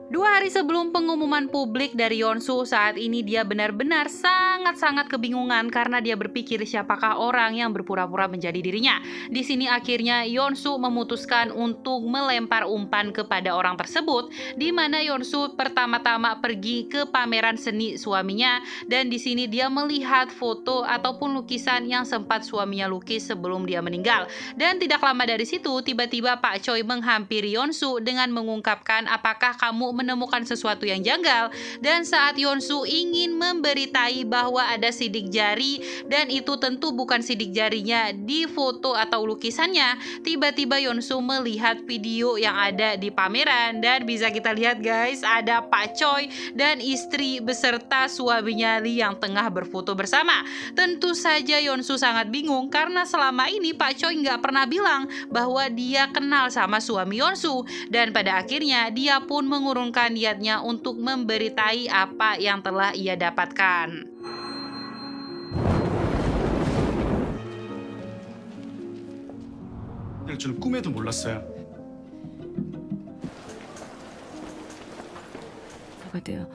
Dua hari sebelum pengumuman publik dari Yeonsu, saat ini dia benar-benar sangat-sangat kebingungan karena dia berpikir siapakah orang yang berpura-pura menjadi dirinya. Di sini akhirnya Yeonsu memutuskan untuk melempar umpan kepada orang tersebut, di mana Yeonsu pertama-tama pergi ke pameran seni suaminya dan di sini dia melihat foto ataupun lukisan yang sempat suaminya lukis sebelum dia meninggal. Dan tidak lama dari situ tiba-tiba Pak Choi menghampiri Yeonsu dengan mengungkapkan apakah kamu menemukan sesuatu yang janggal. Dan saat Yeonsu ingin memberitai bahwa ada sidik jari dan itu tentu bukan sidik jarinya di foto atau lukisannya, tiba-tiba Yeonsu melihat video yang ada di pameran dan bisa kita lihat guys, ada Pak Choi dan istri beserta suaminya Lee yang tengah berfoto bersama. Tentu saja Yeonsu sangat bingung karena selama ini Pak Choi nggak pernah bilang bahwa dia kenal sama suami Yeonsu, dan pada akhirnya dia pun mengurungkan niatnya untuk memberitai apa yang telah ia dapatkan. 저는 꿈에도 몰랐어요. 뭐가 돼요?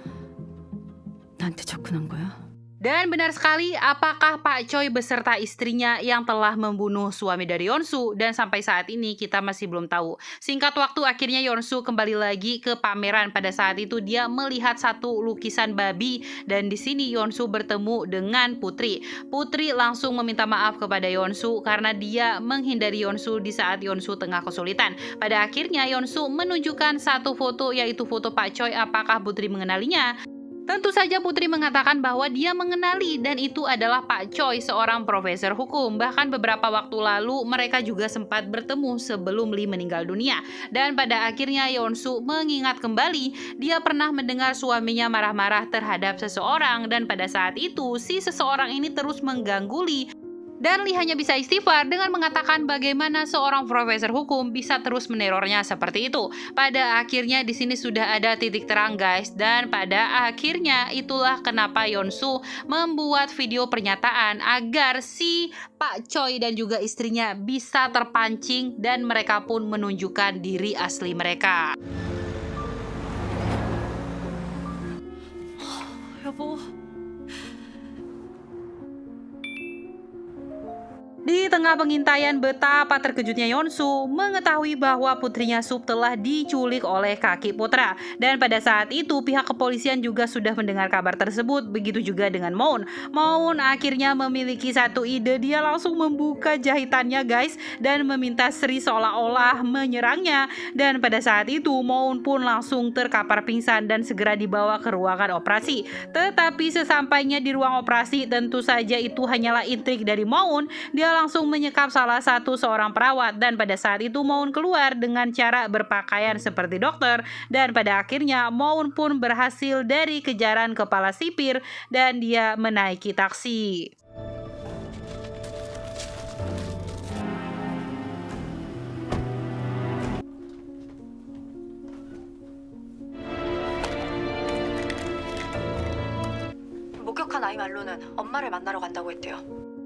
나한테 접근한 거야? Dan benar sekali, apakah Pak Choi beserta istrinya yang telah membunuh suami dari Yeonsu? Dan sampai saat ini kita masih belum tahu. Singkat waktu akhirnya Yeonsu kembali lagi ke pameran. Pada saat itu dia melihat satu lukisan babi dan di sini Yeonsu bertemu dengan Putri. Putri langsung meminta maaf kepada Yeonsu karena dia menghindari Yeonsu di saat Yeonsu tengah kesulitan. Pada akhirnya Yeonsu menunjukkan satu foto, yaitu foto Pak Choi. Apakah Putri mengenalinya? Tentu saja Putri mengatakan bahwa dia mengenali dan itu adalah Pak Choi, seorang profesor hukum. Bahkan beberapa waktu lalu mereka juga sempat bertemu sebelum Lee meninggal dunia. Dan pada akhirnya Yeonsu mengingat kembali dia pernah mendengar suaminya marah-marah terhadap seseorang dan pada saat itu si seseorang ini terus mengganggu Lee. Dan Lee hanya bisa istighfar dengan mengatakan bagaimana seorang profesor hukum bisa terus menerornya seperti itu. Pada akhirnya di sini sudah ada titik terang guys, dan pada akhirnya itulah kenapa Yeonsu membuat video pernyataan agar si Pak Choi dan juga istrinya bisa terpancing dan mereka pun menunjukkan diri asli mereka. 여보. Di tengah pengintaian, betapa terkejutnya Yeonsu mengetahui bahwa putrinya Sup telah diculik oleh kaki putra. Dan pada saat itu pihak kepolisian juga sudah mendengar kabar tersebut, begitu juga dengan Moon. Moon akhirnya memiliki satu ide, dia langsung membuka jahitannya guys dan meminta Sri seolah-olah menyerangnya. Dan pada saat itu Moon pun langsung terkapar pingsan dan segera dibawa ke ruangan operasi. Tetapi sesampainya di ruang operasi, tentu saja itu hanyalah intrik dari Moon. Dia langsung menyekap salah satu seorang perawat dan pada saat itu Moon keluar dengan cara berpakaian seperti dokter dan pada akhirnya Moon pun berhasil dari kejaran kepala sipir dan dia menaiki taksi. 목격한 아이 말로는 엄마를 만나러 간다고 했대요.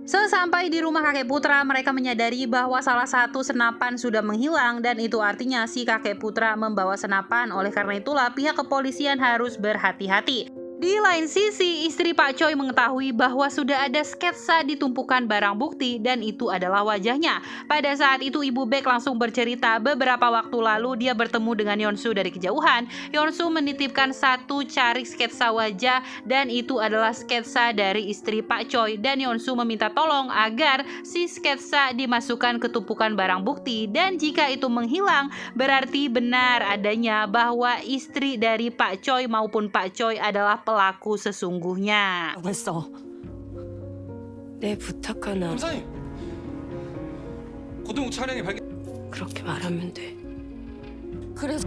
Sesampai di rumah kakek putra, mereka menyadari bahwa salah satu senapan sudah menghilang dan itu artinya si kakek putra membawa senapan. Oleh karena itulah pihak kepolisian harus berhati-hati. Di lain sisi, istri Pak Choi mengetahui bahwa sudah ada sketsa di tumpukan barang bukti dan itu adalah wajahnya. Pada saat itu Ibu Baek langsung bercerita beberapa waktu lalu dia bertemu dengan Yeonsu dari kejauhan. Yeonsu menitipkan satu carik sketsa wajah dan itu adalah sketsa dari istri Pak Choi dan Yeonsu meminta tolong agar si sketsa dimasukkan ke tumpukan barang bukti dan jika itu menghilang berarti benar adanya bahwa istri dari Pak Choi maupun Pak Choi adalah pelaku sesungguhnya. 했어. 내 부탁 하나. 검사님, 고등 차량이 발견. 그렇게 말하면 돼. 그래서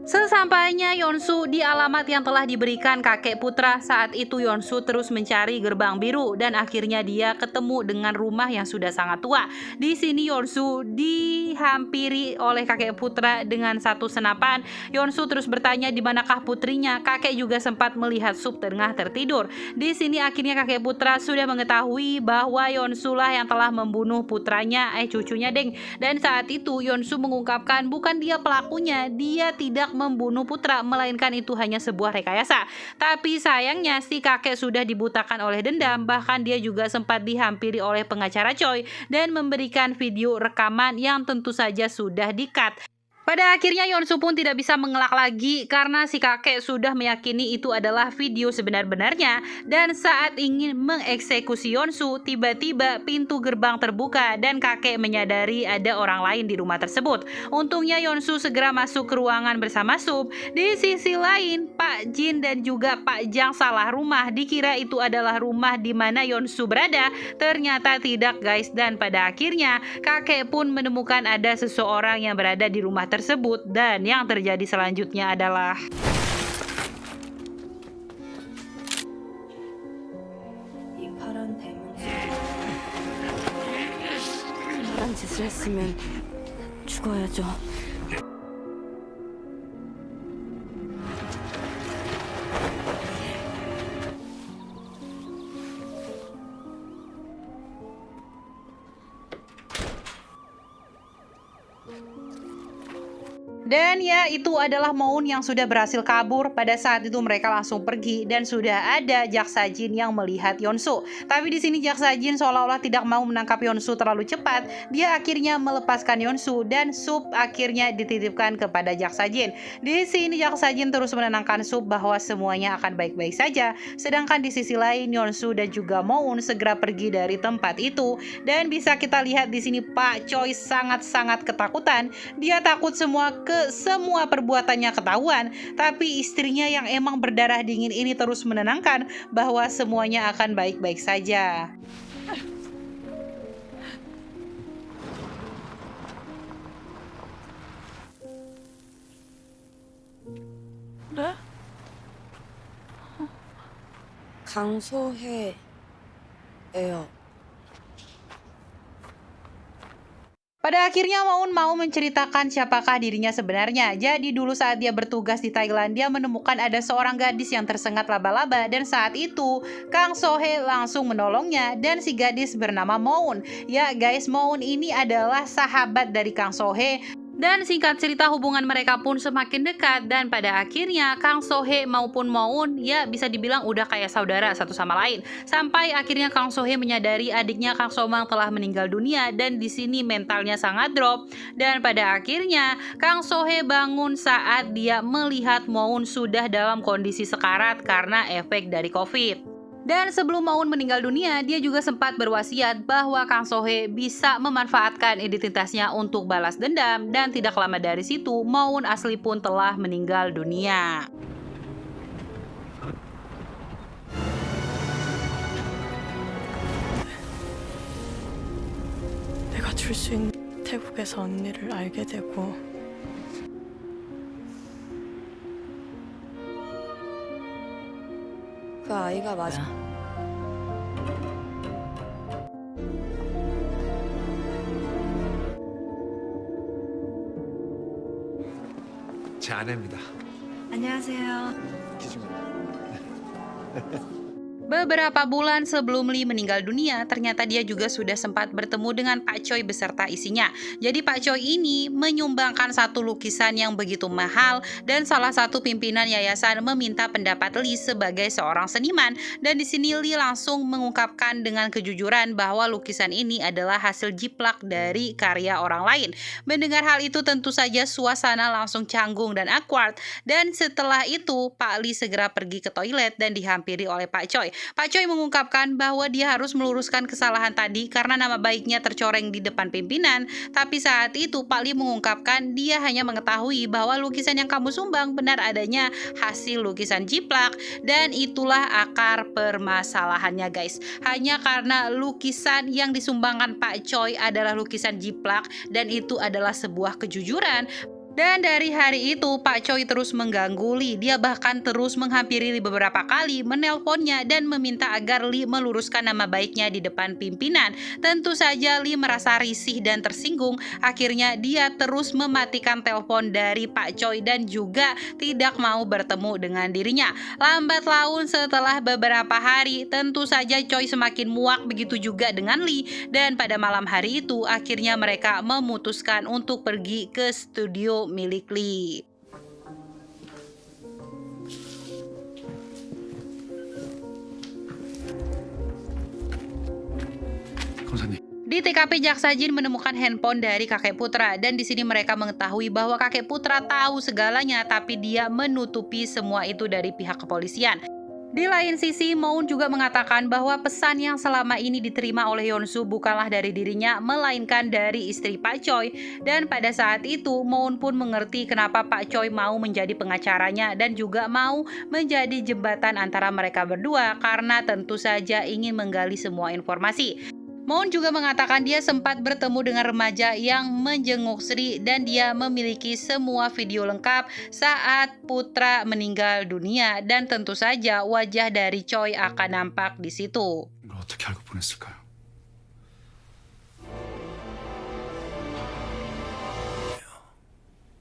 Sesampainya Yeonsu di alamat yang telah diberikan kakek putra, saat itu Yeonsu terus mencari gerbang biru dan akhirnya dia ketemu dengan rumah yang sudah sangat tua. Di sini Yeonsu dihampiri oleh kakek putra dengan satu senapan. Yeonsu terus bertanya di manakah putrinya. Kakek juga sempat melihat Sup tengah tertidur. Di sini akhirnya kakek putra sudah mengetahui bahwa Yeonsu lah yang telah membunuh putranya, cucunya Deng. Dan saat itu Yeonsu mengungkapkan bukan dia pelakunya, dia tidak membunuh putra, melainkan itu hanya sebuah rekayasa. Tapi sayangnya si kakek sudah dibutakan oleh dendam, bahkan dia juga sempat dihampiri oleh pengacara Choi dan memberikan video rekaman yang tentu saja sudah di-cut. Pada akhirnya Yeonsu pun tidak bisa mengelak lagi karena si kakek sudah meyakini itu adalah video sebenar-benarnya dan saat ingin mengeksekusi Yeonsu, tiba-tiba pintu gerbang terbuka dan kakek menyadari ada orang lain di rumah tersebut. Untungnya Yeonsu segera masuk ke ruangan bersama Sup. Di sisi lain, Pak Jin dan juga Pak Jang salah rumah, dikira itu adalah rumah di mana Yeonsu berada. Ternyata tidak guys, dan pada akhirnya kakek pun menemukan ada seseorang yang berada di rumah tersebut dan yang terjadi selanjutnya adalah 이 파란 대문 파란 짓을 했으면 죽어야죠. Dan ya, itu adalah Moon yang sudah berhasil kabur. Pada saat itu mereka langsung pergi dan sudah ada Jaksa Jin yang melihat Yeonsu. Tapi di sini Jaksa Jin seolah-olah tidak mau menangkap Yeonsu terlalu cepat. Dia akhirnya melepaskan Yeonsu dan Sup akhirnya dititipkan kepada Jaksa Jin. Di sini Jaksa Jin terus menenangkan Sup bahwa semuanya akan baik-baik saja. Sedangkan di sisi lain Yeonsu dan juga Moon segera pergi dari tempat itu. Dan bisa kita lihat di sini Pak Choi sangat-sangat ketakutan. Dia takut semua perbuatannya ketahuan, tapi istrinya yang emang berdarah dingin ini terus menenangkan bahwa semuanya akan baik-baik saja. 강소혜예요. Pada akhirnya Moon mau menceritakan siapakah dirinya sebenarnya. Jadi dulu saat dia bertugas di Thailand, dia menemukan ada seorang gadis yang tersengat laba-laba dan saat itu Kang So-hee langsung menolongnya dan si gadis bernama Moon. Ya guys, Moon ini adalah sahabat dari Kang So-hee. Dan singkat cerita hubungan mereka pun semakin dekat dan pada akhirnya Kang So-hee maupun Moon ya bisa dibilang udah kayak saudara satu sama lain. Sampai akhirnya Kang So-hee menyadari adiknya Kang So-mang telah meninggal dunia dan di sini mentalnya sangat drop. Dan pada akhirnya Kang So-hee bangun saat dia melihat Moon sudah dalam kondisi sekarat karena efek dari COVID. Dan sebelum Moon meninggal dunia, dia juga sempat berwasiat bahwa Kang So-hee bisa memanfaatkan identitasnya untuk balas dendam dan tidak lama dari situ Moon asli pun telah meninggal dunia. 내가 줄 수 있는 태국에서 언니를 알게 되고 그 아이가 맞아. 제 아내입니다. 안녕하세요. Beberapa bulan sebelum Lee meninggal dunia, ternyata dia juga sudah sempat bertemu dengan Pak Choi beserta isinya. Jadi Pak Choi ini menyumbangkan satu lukisan yang begitu mahal dan salah satu pimpinan yayasan meminta pendapat Lee sebagai seorang seniman. Dan di sini Lee langsung mengungkapkan dengan kejujuran bahwa lukisan ini adalah hasil jiplak dari karya orang lain. Mendengar hal itu tentu saja suasana langsung canggung dan awkward. Dan setelah itu Pak Lee segera pergi ke toilet dan dihampiri oleh Pak Choi. Pak Choi mengungkapkan bahwa dia harus meluruskan kesalahan tadi karena nama baiknya tercoreng di depan pimpinan. Tapi saat itu Pak Lee mengungkapkan dia hanya mengetahui bahwa lukisan yang kamu sumbang benar adanya hasil lukisan jiplak. Dan itulah akar permasalahannya guys. Hanya karena lukisan yang disumbangkan Pak Choi adalah lukisan jiplak dan itu adalah sebuah kejujuran. Dan dari hari itu Pak Choi terus mengganggu Lee. Dia bahkan terus menghampiri Lee beberapa kali, menelponnya dan meminta agar Lee meluruskan nama baiknya di depan pimpinan. Tentu saja Lee merasa risih dan tersinggung. Akhirnya dia terus mematikan telepon dari Pak Choi dan juga tidak mau bertemu dengan dirinya. Lambat laun setelah beberapa hari, tentu saja Choi semakin muak, begitu juga dengan Lee. Dan pada malam hari itu akhirnya mereka memutuskan untuk pergi ke studio milik Lee. 검사님. Di TKP Jaksa Jin menemukan handphone dari kakek Putra dan di sini mereka mengetahui bahwa kakek Putra tahu segalanya tapi dia menutupi semua itu dari pihak kepolisian. Di lain sisi, Moon juga mengatakan bahwa pesan yang selama ini diterima oleh Yeon-soo bukanlah dari dirinya, melainkan dari istri Pak Choi. Dan pada saat itu, Moon pun mengerti kenapa Pak Choi mau menjadi pengacaranya dan juga mau menjadi jembatan antara mereka berdua karena tentu saja ingin menggali semua informasi. Moon juga mengatakan dia sempat bertemu dengan remaja yang menjenguk Sri dan dia memiliki semua video lengkap saat Putra meninggal dunia dan tentu saja wajah dari Choi akan nampak di situ. 이걸 어떻게 알고 보냈을까요?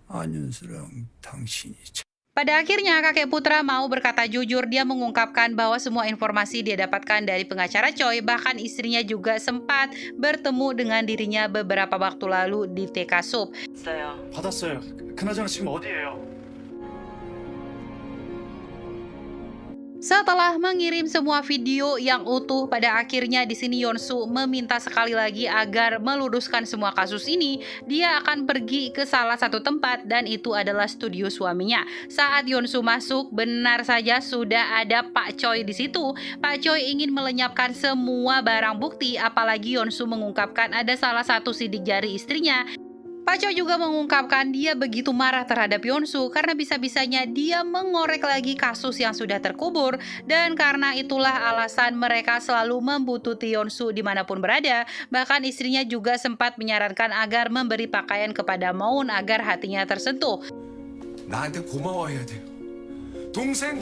안윤수랑 당신이 Pada akhirnya kakek Putra mau berkata jujur. Dia mengungkapkan bahwa semua informasi dia dapatkan dari pengacara Choi, bahkan istrinya juga sempat bertemu dengan dirinya beberapa waktu lalu di TK Sup. 받았어요. 그나저나 지금 어디예요? Setelah mengirim semua video yang utuh, pada akhirnya di sini Yeon-soo meminta sekali lagi agar meluruskan semua kasus ini. Dia akan pergi ke salah satu tempat dan itu adalah studio suaminya. Saat Yeon-soo masuk, benar saja sudah ada Pak Choi di situ. Pak Choi ingin melenyapkan semua barang bukti, apalagi Yeon-soo mengungkapkan ada salah satu sidik jari istrinya. Pak Choi juga mengungkapkan dia begitu marah terhadap Yeon-soo karena bisa-bisanya dia mengorek lagi kasus yang sudah terkubur dan karena itulah alasan mereka selalu membutuhkan Yeon-soo dimanapun berada. Bahkan istrinya juga sempat menyarankan agar memberi pakaian kepada Moon agar hatinya tersentuh. 나한테 고마워해야 돼요. 동생.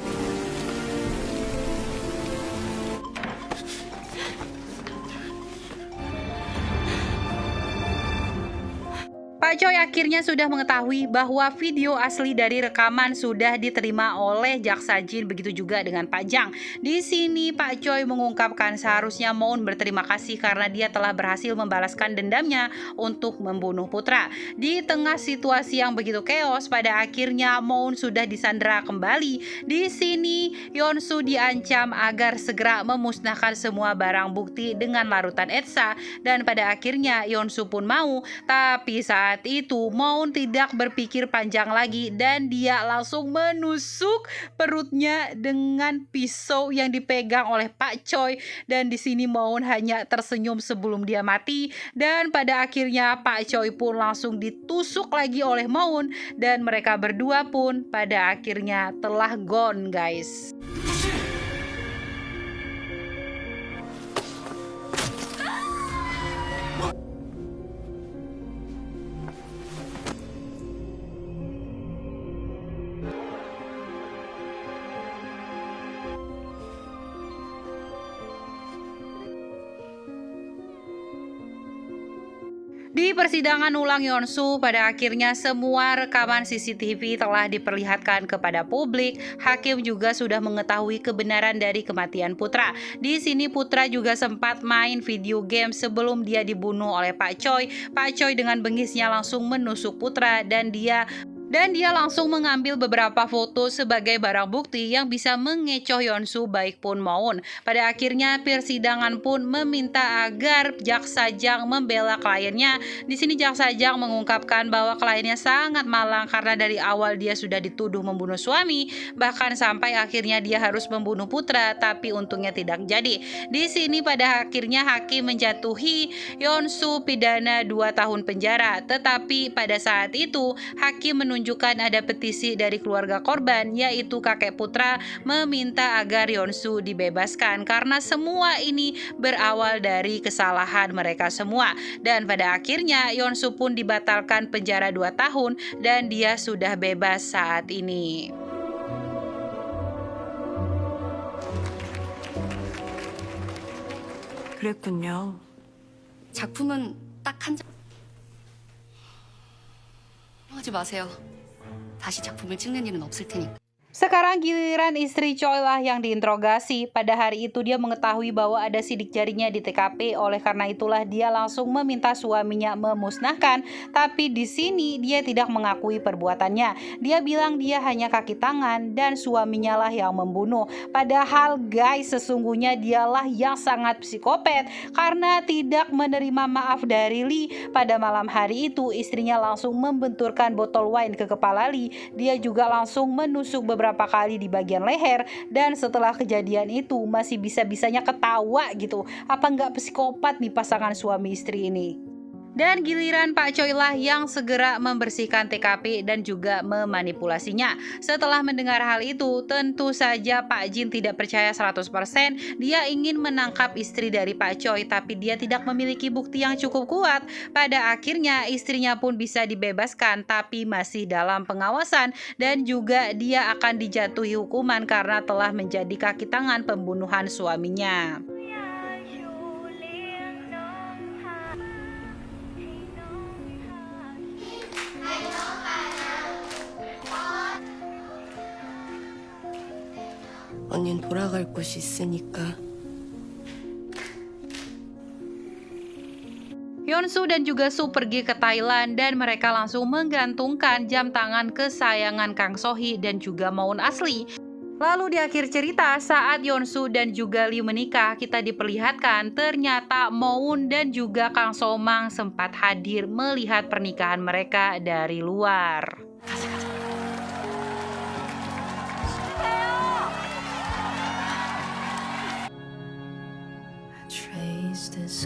Pak Choi akhirnya sudah mengetahui bahwa video asli dari rekaman sudah diterima oleh Jaksa Jin, begitu juga dengan Pak Jang. Di sini Pak Choi mengungkapkan seharusnya Moon berterima kasih karena dia telah berhasil membalaskan dendamnya untuk membunuh putra. Di tengah situasi yang begitu chaos, pada akhirnya Moon sudah disandera kembali. Di sini Yeon-soo diancam agar segera memusnahkan semua barang bukti dengan larutan etsa, dan pada akhirnya Yeon-soo pun mau. Tapi saat itu Moon tidak berpikir panjang lagi dan dia langsung menusuk perutnya dengan pisau yang dipegang oleh Pak Choi, dan di sini Moon hanya tersenyum sebelum dia mati, dan pada akhirnya Pak Choi pun langsung ditusuk lagi oleh Moon dan mereka berdua pun pada akhirnya telah gone, guys. Di persidangan ulang Yeon-soo, pada akhirnya semua rekaman CCTV telah diperlihatkan kepada publik. Hakim juga sudah mengetahui kebenaran dari kematian putra. Di sini putra juga sempat main video game sebelum dia dibunuh oleh Pak Choi. Pak Choi dengan bengisnya langsung menusuk putra dan dia langsung mengambil beberapa foto sebagai barang bukti yang bisa mengecoh Yeon-soo baik pun Moon. Pada akhirnya persidangan pun meminta agar Jaksa Jang membela kliennya. Di sini Jaksa Jang mengungkapkan bahwa kliennya sangat malang karena dari awal dia sudah dituduh membunuh suami, bahkan sampai akhirnya dia harus membunuh putra, tapi untungnya tidak jadi. Di sini pada akhirnya hakim menjatuhi Yeon-soo pidana 2 tahun penjara, tetapi pada saat itu hakim menunjukkan ada petisi dari keluarga korban, yaitu kakek putra meminta agar Yeon-soo dibebaskan karena semua ini berawal dari kesalahan mereka semua. Dan pada akhirnya Yeon-soo pun dibatalkan penjara 2 tahun dan dia sudah bebas saat ini. 그랬군요. 작품은 딱 한 장. 하지 마세요. 다시 작품을 찍는 일은 없을 테니까. Sekarang giliran istri Choi lah yang diinterogasi. Pada hari itu dia mengetahui bahwa ada sidik jarinya di TKP, oleh karena itulah dia langsung meminta suaminya memusnahkan. Tapi di sini dia tidak mengakui perbuatannya. Dia bilang dia hanya kaki tangan dan suaminya lah yang membunuh. Padahal guys, sesungguhnya dialah yang sangat psikopat karena tidak menerima maaf dari Lee. Pada malam hari itu istrinya langsung membenturkan botol wine ke kepala Lee. Dia juga langsung menusuk beberapa kali di bagian leher, dan setelah kejadian itu masih bisa-bisanya ketawa gitu. Apa nggak psikopat nih pasangan suami istri ini? Dan giliran Pak Choi lah yang segera membersihkan TKP dan juga memanipulasinya. Setelah mendengar hal itu, tentu saja Pak Jin tidak percaya 100%. Dia ingin menangkap istri dari Pak Choi, tapi dia tidak memiliki bukti yang cukup kuat. Pada akhirnya istrinya pun bisa dibebaskan, tapi masih dalam pengawasan, dan juga dia akan dijatuhi hukuman karena telah menjadi kaki tangan pembunuhan suaminya. 언닌 돌아갈 곳이 있으니까. Yeon-soo dan juga Soo pergi ke Thailand dan mereka langsung menggantungkan jam tangan kesayangan Kang So-hee dan juga Moon asli. Lalu di akhir cerita saat Yeon-soo dan juga Lee menikah, kita diperlihatkan ternyata Moon dan juga Kang So-mang sempat hadir melihat pernikahan mereka dari luar. Trace this